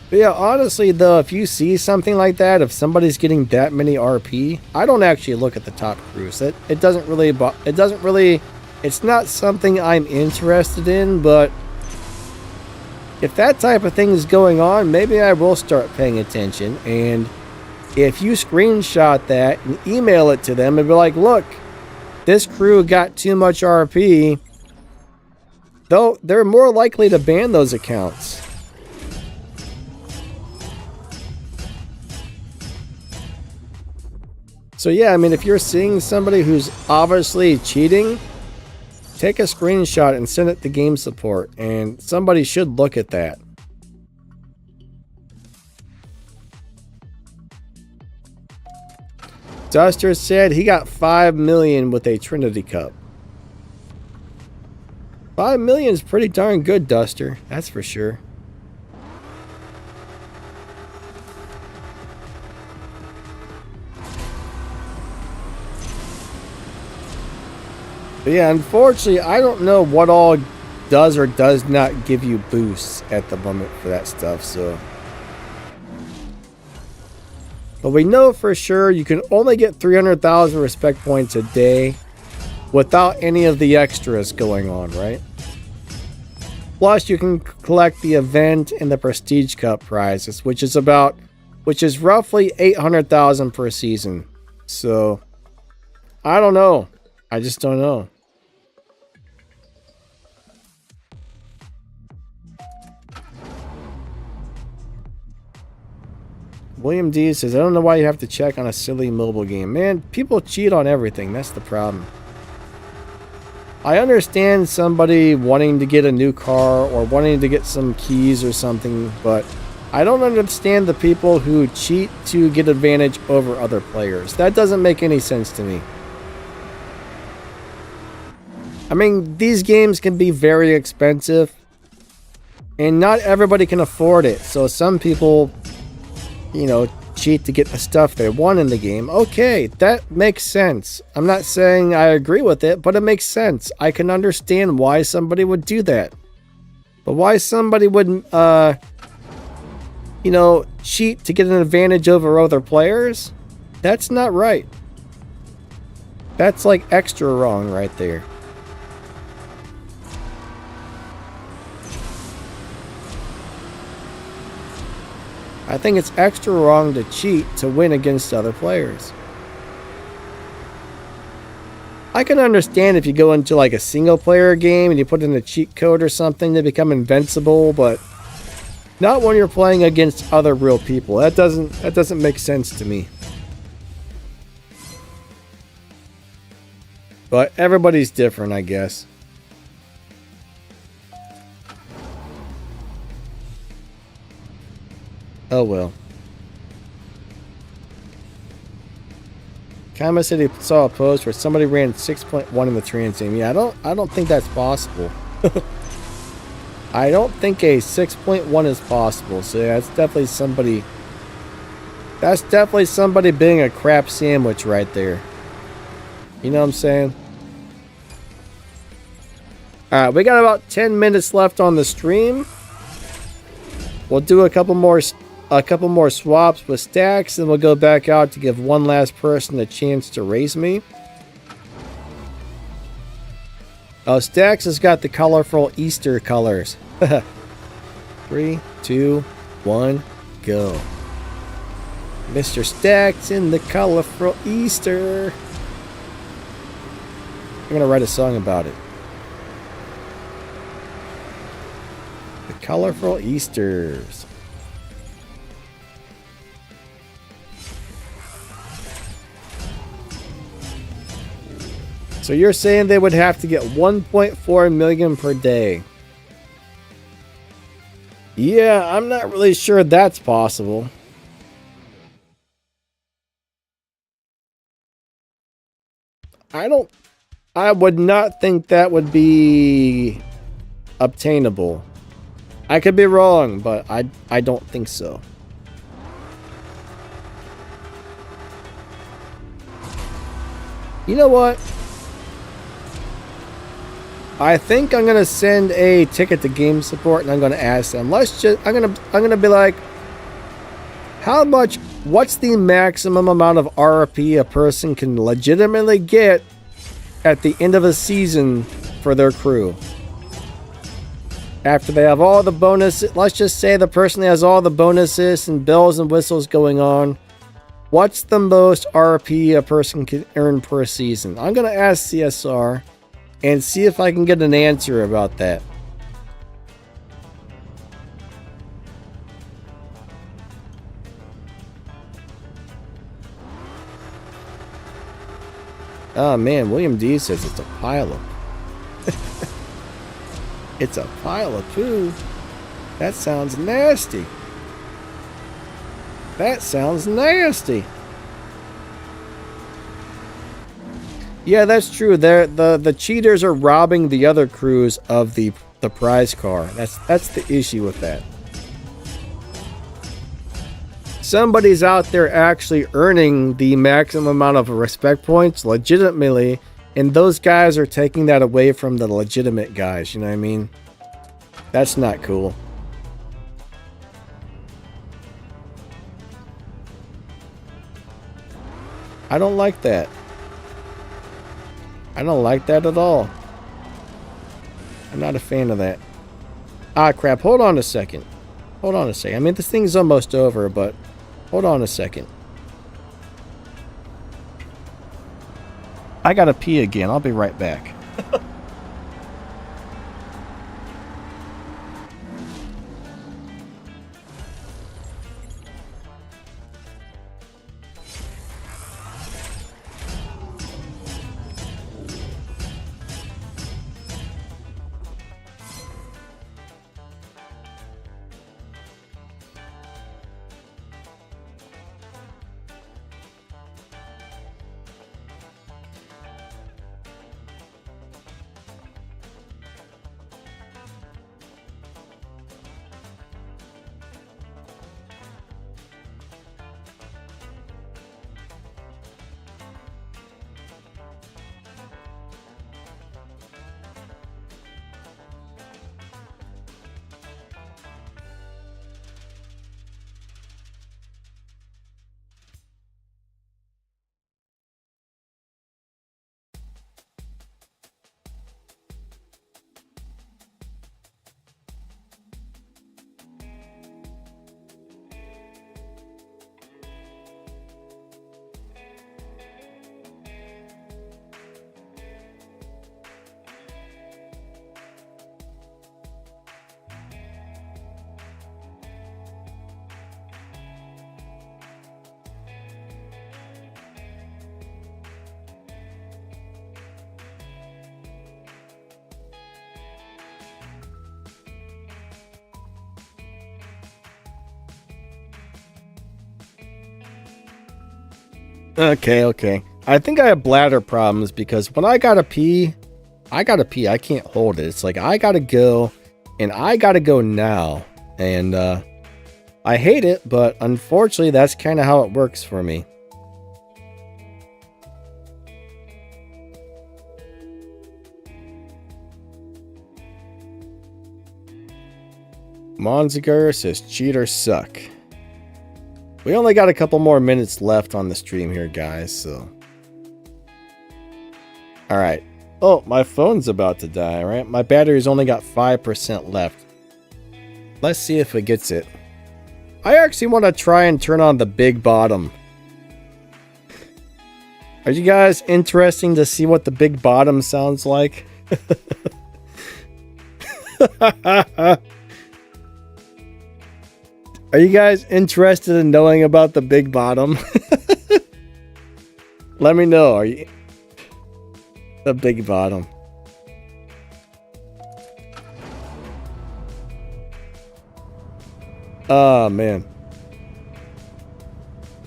But yeah, honestly though, if you see something like that, if somebody's getting that many RP, I don't actually look at the top crews. It doesn't really, it's not something I'm interested in, but if that type of thing is going on, maybe I will start paying attention. And if you screenshot that and email it to them and be like, look, this crew got too much RP, though they're more likely to ban those accounts. So yeah, I mean, if you're seeing somebody who's obviously cheating, take a screenshot and send it to game support, and somebody should look at that. Duster said he got 5 million with a Trinity Cup. 5 million is pretty darn good, Duster. That's for sure. But yeah, unfortunately, I don't know what all does or does not give you boosts at the moment for that stuff, so. But we know for sure you can only get 300,000 respect points a day without any of the extras going on, right? Plus, you can collect the event and the Prestige Cup prizes, which is roughly 800,000 per season. So, I don't know. I just don't know. William D says, I don't know why you have to check on a silly mobile game. Man, people cheat on everything. That's the problem. I understand somebody wanting to get a new car or wanting to get some keys or something, but I don't understand the people who cheat to get advantage over other players. That doesn't make any sense to me. I mean, these games can be very expensive, and not everybody can afford it. So some people, you know, cheat to get the stuff they want in the game. Okay, that makes sense. I'm not saying I agree with it, but it makes sense. I can understand why somebody would do that. But why somebody would, you know, cheat to get an advantage over other players? That's not right. That's like extra wrong right there. I think it's extra wrong to cheat to win against other players. I can understand if you go into like a single player game and you put in a cheat code or something to become invincible, but not when you're playing against other real people. That doesn't make sense to me. But everybody's different, I guess. Oh well. Kama said he saw a post where somebody ran 6.1 in the trans team. Yeah, I don't think that's possible. I don't think a 6.1 is possible. So yeah, that's definitely somebody. That's definitely somebody being a crap sandwich right there. You know what I'm saying? Alright, we got about 10 minutes left on the stream. We'll do a couple more swaps with Stacks, and we'll go back out to give one last person a chance to raise me. Oh, Stacks has got the colorful Easter colors. 3, 2, 1, go. Mr. Stacks in the colorful Easter. I'm gonna write a song about it. The colorful Easters. So you're saying they would have to get 1.4 million per day? Yeah, I'm not really sure that's possible. I would not think that would be obtainable. I could be wrong, but I don't think so. You know what? I think I'm gonna send a ticket to game support, and I'm gonna ask them. I'm gonna be like, how much? What's the maximum amount of RP a person can legitimately get at the end of a season for their crew? After they have all the bonuses, let's just say the person has all the bonuses and bells and whistles going on. What's the most RP a person can earn per season? I'm gonna ask CSR and see if I can get an answer about that. Oh man, William D says it's a pile of... It's a pile of poo. That sounds nasty. That sounds nasty. Yeah, that's true. The cheaters are robbing the other crews of the prize car. That's the issue with that. Somebody's out there actually earning the maximum amount of respect points legitimately, and those guys are taking that away from the legitimate guys, you know what I mean? That's not cool. I don't like that. I don't like that at all. I'm not a fan of that. Ah, crap. Hold on a second. Hold on a second. I mean, this thing's almost over, but hold on a second. I gotta pee again. I'll be right back. Okay. I think I have bladder problems because when I gotta pee, I can't hold it. It's like I gotta go, and I gotta go now. And I hate it, but unfortunately, that's kind of how it works for me. Monziger says cheaters suck. We only got a couple more minutes left on the stream here, guys, so. Alright. Oh, my phone's about to die, right? My battery's only got 5% left. Let's see if it gets it. I actually want to try and turn on the big bottom. Are you guys interested to see what the big bottom sounds like? Are you guys interested in knowing about the big bottom? Let me know. Are you the big bottom? Oh man.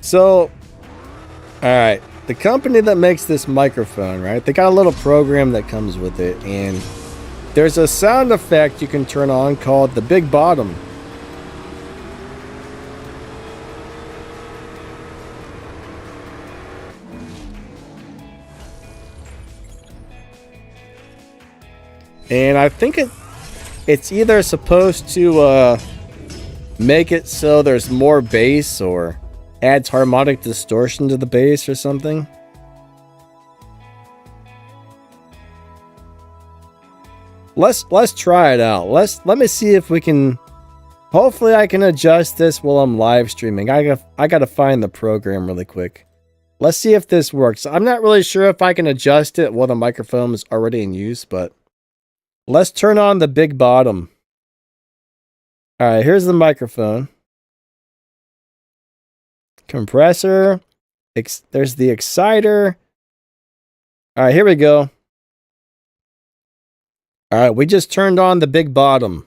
So, alright. The company that makes this microphone, right? They got a little program that comes with it, and there's a sound effect you can turn on called the big bottom. And I think it's either supposed to make it so there's more bass or adds harmonic distortion to the bass or something. Let's try it out. Let me see if we can. Hopefully I can adjust this while I'm live streaming. I gotta find the program really quick. Let's see if this works. I'm not really sure if I can adjust it while the microphone is already in use, but let's turn on the big bottom. All right, here's the microphone. Compressor. There's the exciter. All right, here we go. All right, we just turned on the big bottom.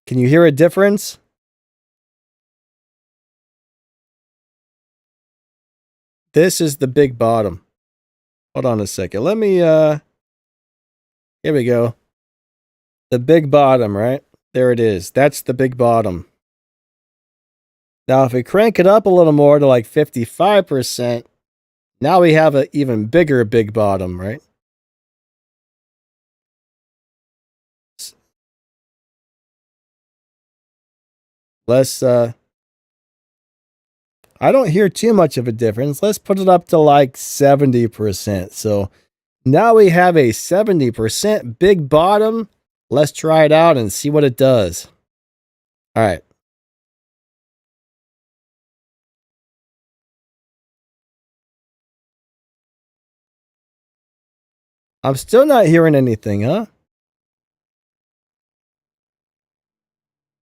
Can you hear a difference? This is the big bottom. Hold on a second. Let me, here we go. The big bottom, right? There it is. That's the big bottom. Now, if we crank it up a little more to like 55%, now we have an even bigger big bottom, right? Let's, I don't hear too much of a difference. Let's put it up to like 70%. So now we have a 70% big bottom. Let's try it out and see what it does. All right. I'm still not hearing anything, huh?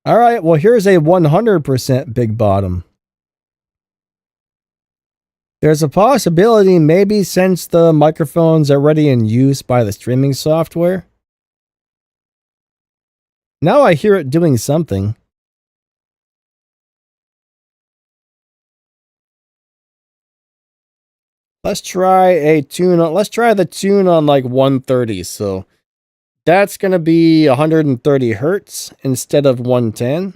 All right, well, here's a 100% big bottom. There's a possibility maybe since the microphone's already in use by the streaming software. Now I hear it doing something. Let's try a tune on, let's try the tune on like 130. So that's going to be 130 hertz instead of 110.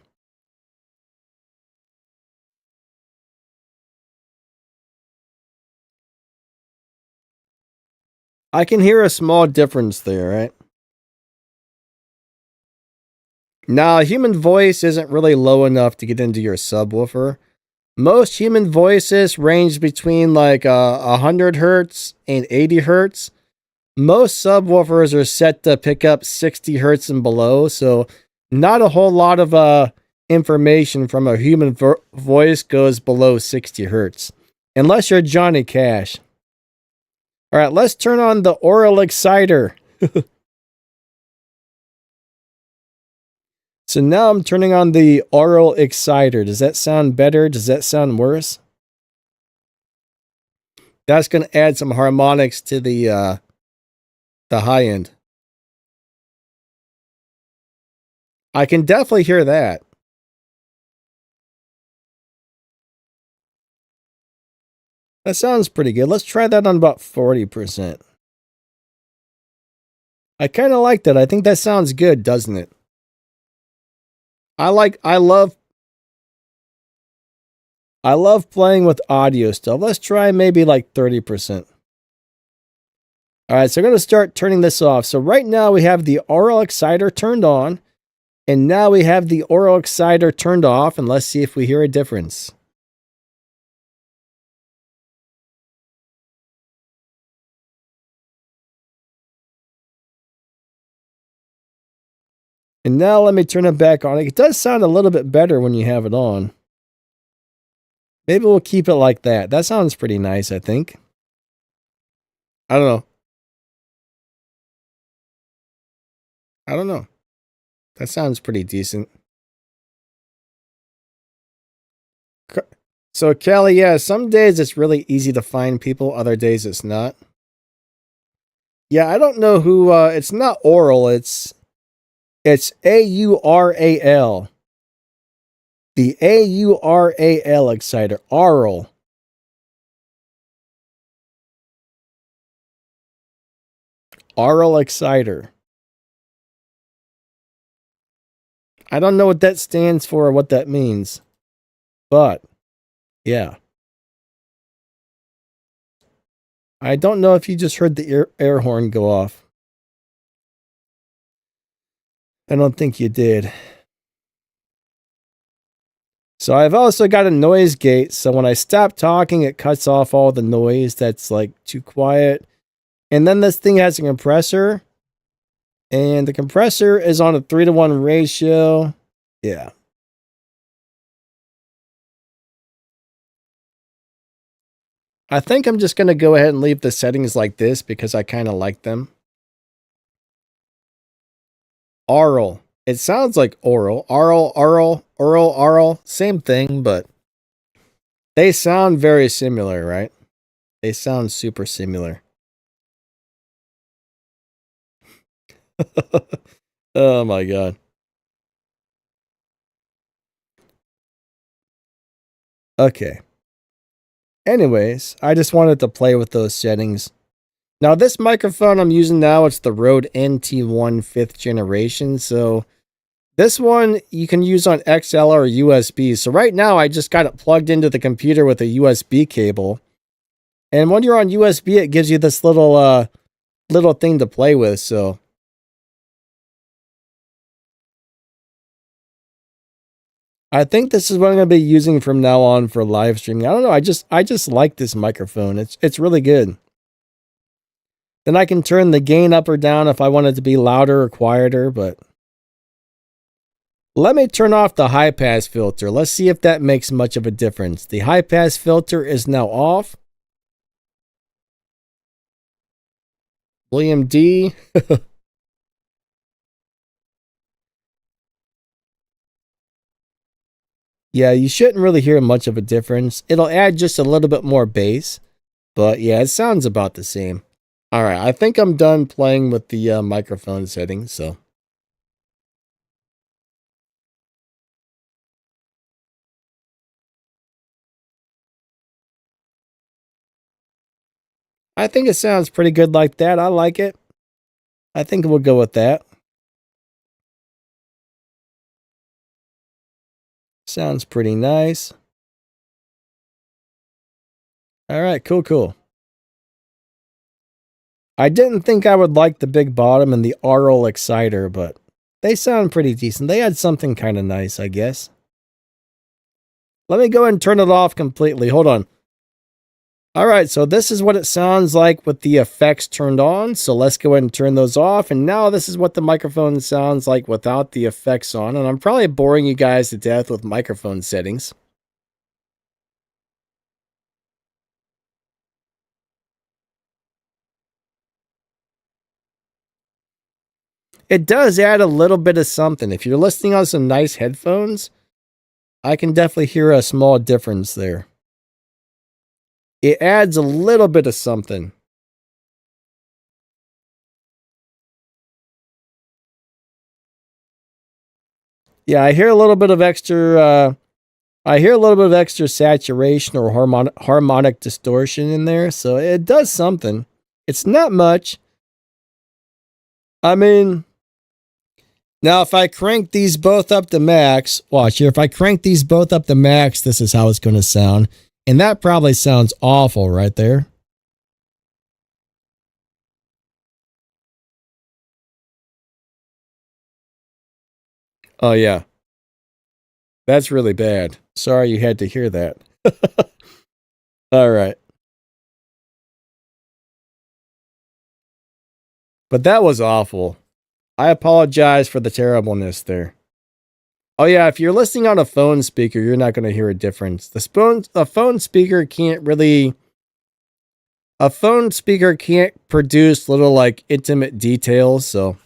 I can hear a small difference there, right? Now, a human voice isn't really low enough to get into your subwoofer. Most human voices range between like 100 hertz and 80 hertz. Most subwoofers are set to pick up 60 hertz and below, so not a whole lot of information from a human voice goes below 60 hertz. Unless you're Johnny Cash. All right, let's turn on the oral exciter. So now I'm turning on the oral exciter. Does that sound better? Does that sound worse? That's going to add some harmonics to the high end. I can definitely hear that. That sounds pretty good. Let's try that on about 40%. I kind of like that. I think that sounds good, doesn't it? I love playing with audio stuff. Let's try maybe like 30%. All right, so I'm going to start turning this off. So right now we have the aural exciter turned on, and now we have the aural exciter turned off, and let's see if we hear a difference. And now let me turn it back on. It does sound a little bit better when you have it on. Maybe we'll keep it like that. That sounds pretty nice, I think. I don't know. I don't know. That sounds pretty decent. So, Kelly, yeah, some days it's really easy to find people, other days it's not. Yeah, I don't know who, it's not oral, it's AURAL. The AURAL exciter, aural. Aural exciter. I don't know what that stands for or what that means, but yeah. I don't know if you just heard the air horn go off. I don't think you did. So I've also got a noise gate, so when I stop talking, it cuts off all the noise that's like too quiet. And then this thing has a compressor, and the compressor is on a 3-to-1 ratio. Yeah. I think I'm just going to go ahead and leave the settings like this because I kind of like them. Aural. It sounds like oral. Aural. Same thing, but they sound very similar, right? They sound super similar. Oh my god. Okay. Anyways, I just wanted to play with those settings. Now, this microphone I'm using now, it's the Rode NT1 5th generation. So this one you can use on XLR or USB. So right now I just got it plugged into the computer with a USB cable. And when you're on USB, it gives you this little thing to play with. So I think this is what I'm going to be using from now on for live streaming. I don't know. I just like this microphone. It's really good. Then I can turn the gain up or down if I want it to be louder or quieter, but let me turn off the high pass filter. Let's see if that makes much of a difference. The high pass filter is now off. William D. Yeah, you shouldn't really hear much of a difference. It'll add just a little bit more bass, but yeah, it sounds about the same. All right, I think I'm done playing with the microphone settings, so. I think it sounds pretty good like that. I like it. I think we'll go with that. Sounds pretty nice. All right, cool. I didn't think I would like the big bottom and the aural exciter, but they sound pretty decent. They had something kind of nice, I guess. Let me go and turn it off completely. Hold on. All right, so this is what it sounds like with the effects turned on. So let's go ahead and turn those off. And now this is what the microphone sounds like without the effects on. And I'm probably boring you guys to death with microphone settings. It does add a little bit of something. If you're listening on some nice headphones, I can definitely hear a small difference there. It adds a little bit of something. Yeah, I hear a little bit of extra I hear a little bit of extra saturation or harmonic distortion in there, so it does something. It's not much. I mean, now if I crank these both up to max, watch here, if I crank these both up to max, this is how it's going to sound. And that probably sounds awful right there. Oh yeah. That's really bad. Sorry you had to hear that. All right. But that was awful. I apologize for the terribleness there. Oh yeah, if you're listening on a phone speaker, you're not going to hear a difference. A phone speaker can't produce little like intimate details, so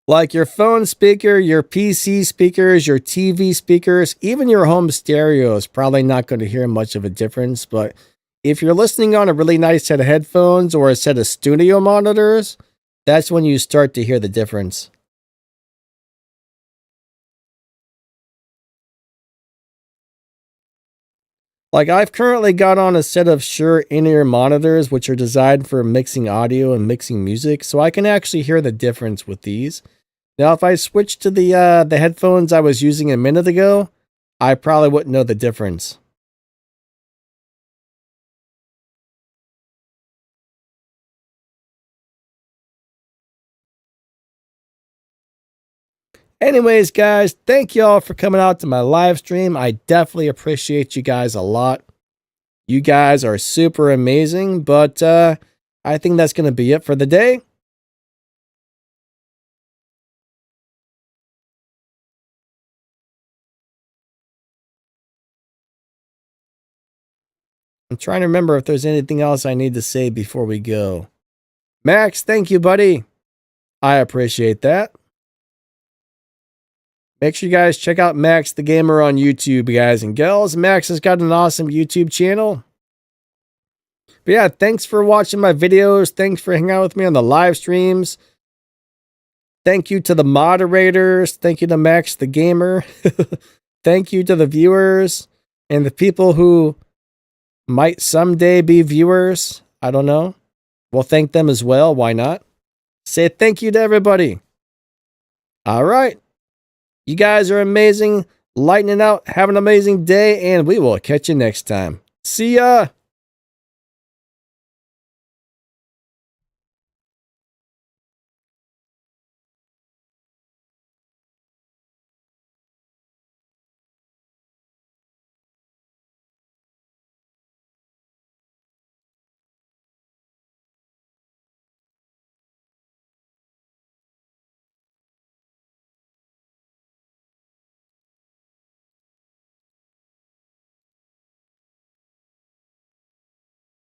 like your phone speaker, your PC speakers, your TV speakers, even your home stereo is probably not going to hear much of a difference. But if you're listening on a really nice set of headphones or a set of studio monitors, that's when you start to hear the difference. Like I've currently got on a set of Shure in-ear monitors, which are designed for mixing audio and mixing music, so I can actually hear the difference with these. Now, if I switch to the headphones I was using a minute ago, I probably wouldn't know the difference. Anyways, guys, thank you all for coming out to my live stream. I definitely appreciate you guys a lot. You guys are super amazing, but I think that's going to be it for the day. I'm trying to remember if there's anything else I need to say before we go. Max, thank you, buddy. I appreciate that. Make sure you guys check out Max the Gamer on YouTube, guys and gals. Max has got an awesome YouTube channel. But yeah, thanks for watching my videos. Thanks for hanging out with me on the live streams. Thank you to the moderators. Thank you to Max the Gamer. Thank you to the viewers and the people who might someday be viewers. I don't know. We'll thank them as well. Why not? Say thank you to everybody. All right. You guys are amazing. Lightning out. Have an amazing day, and we will catch you next time. See ya.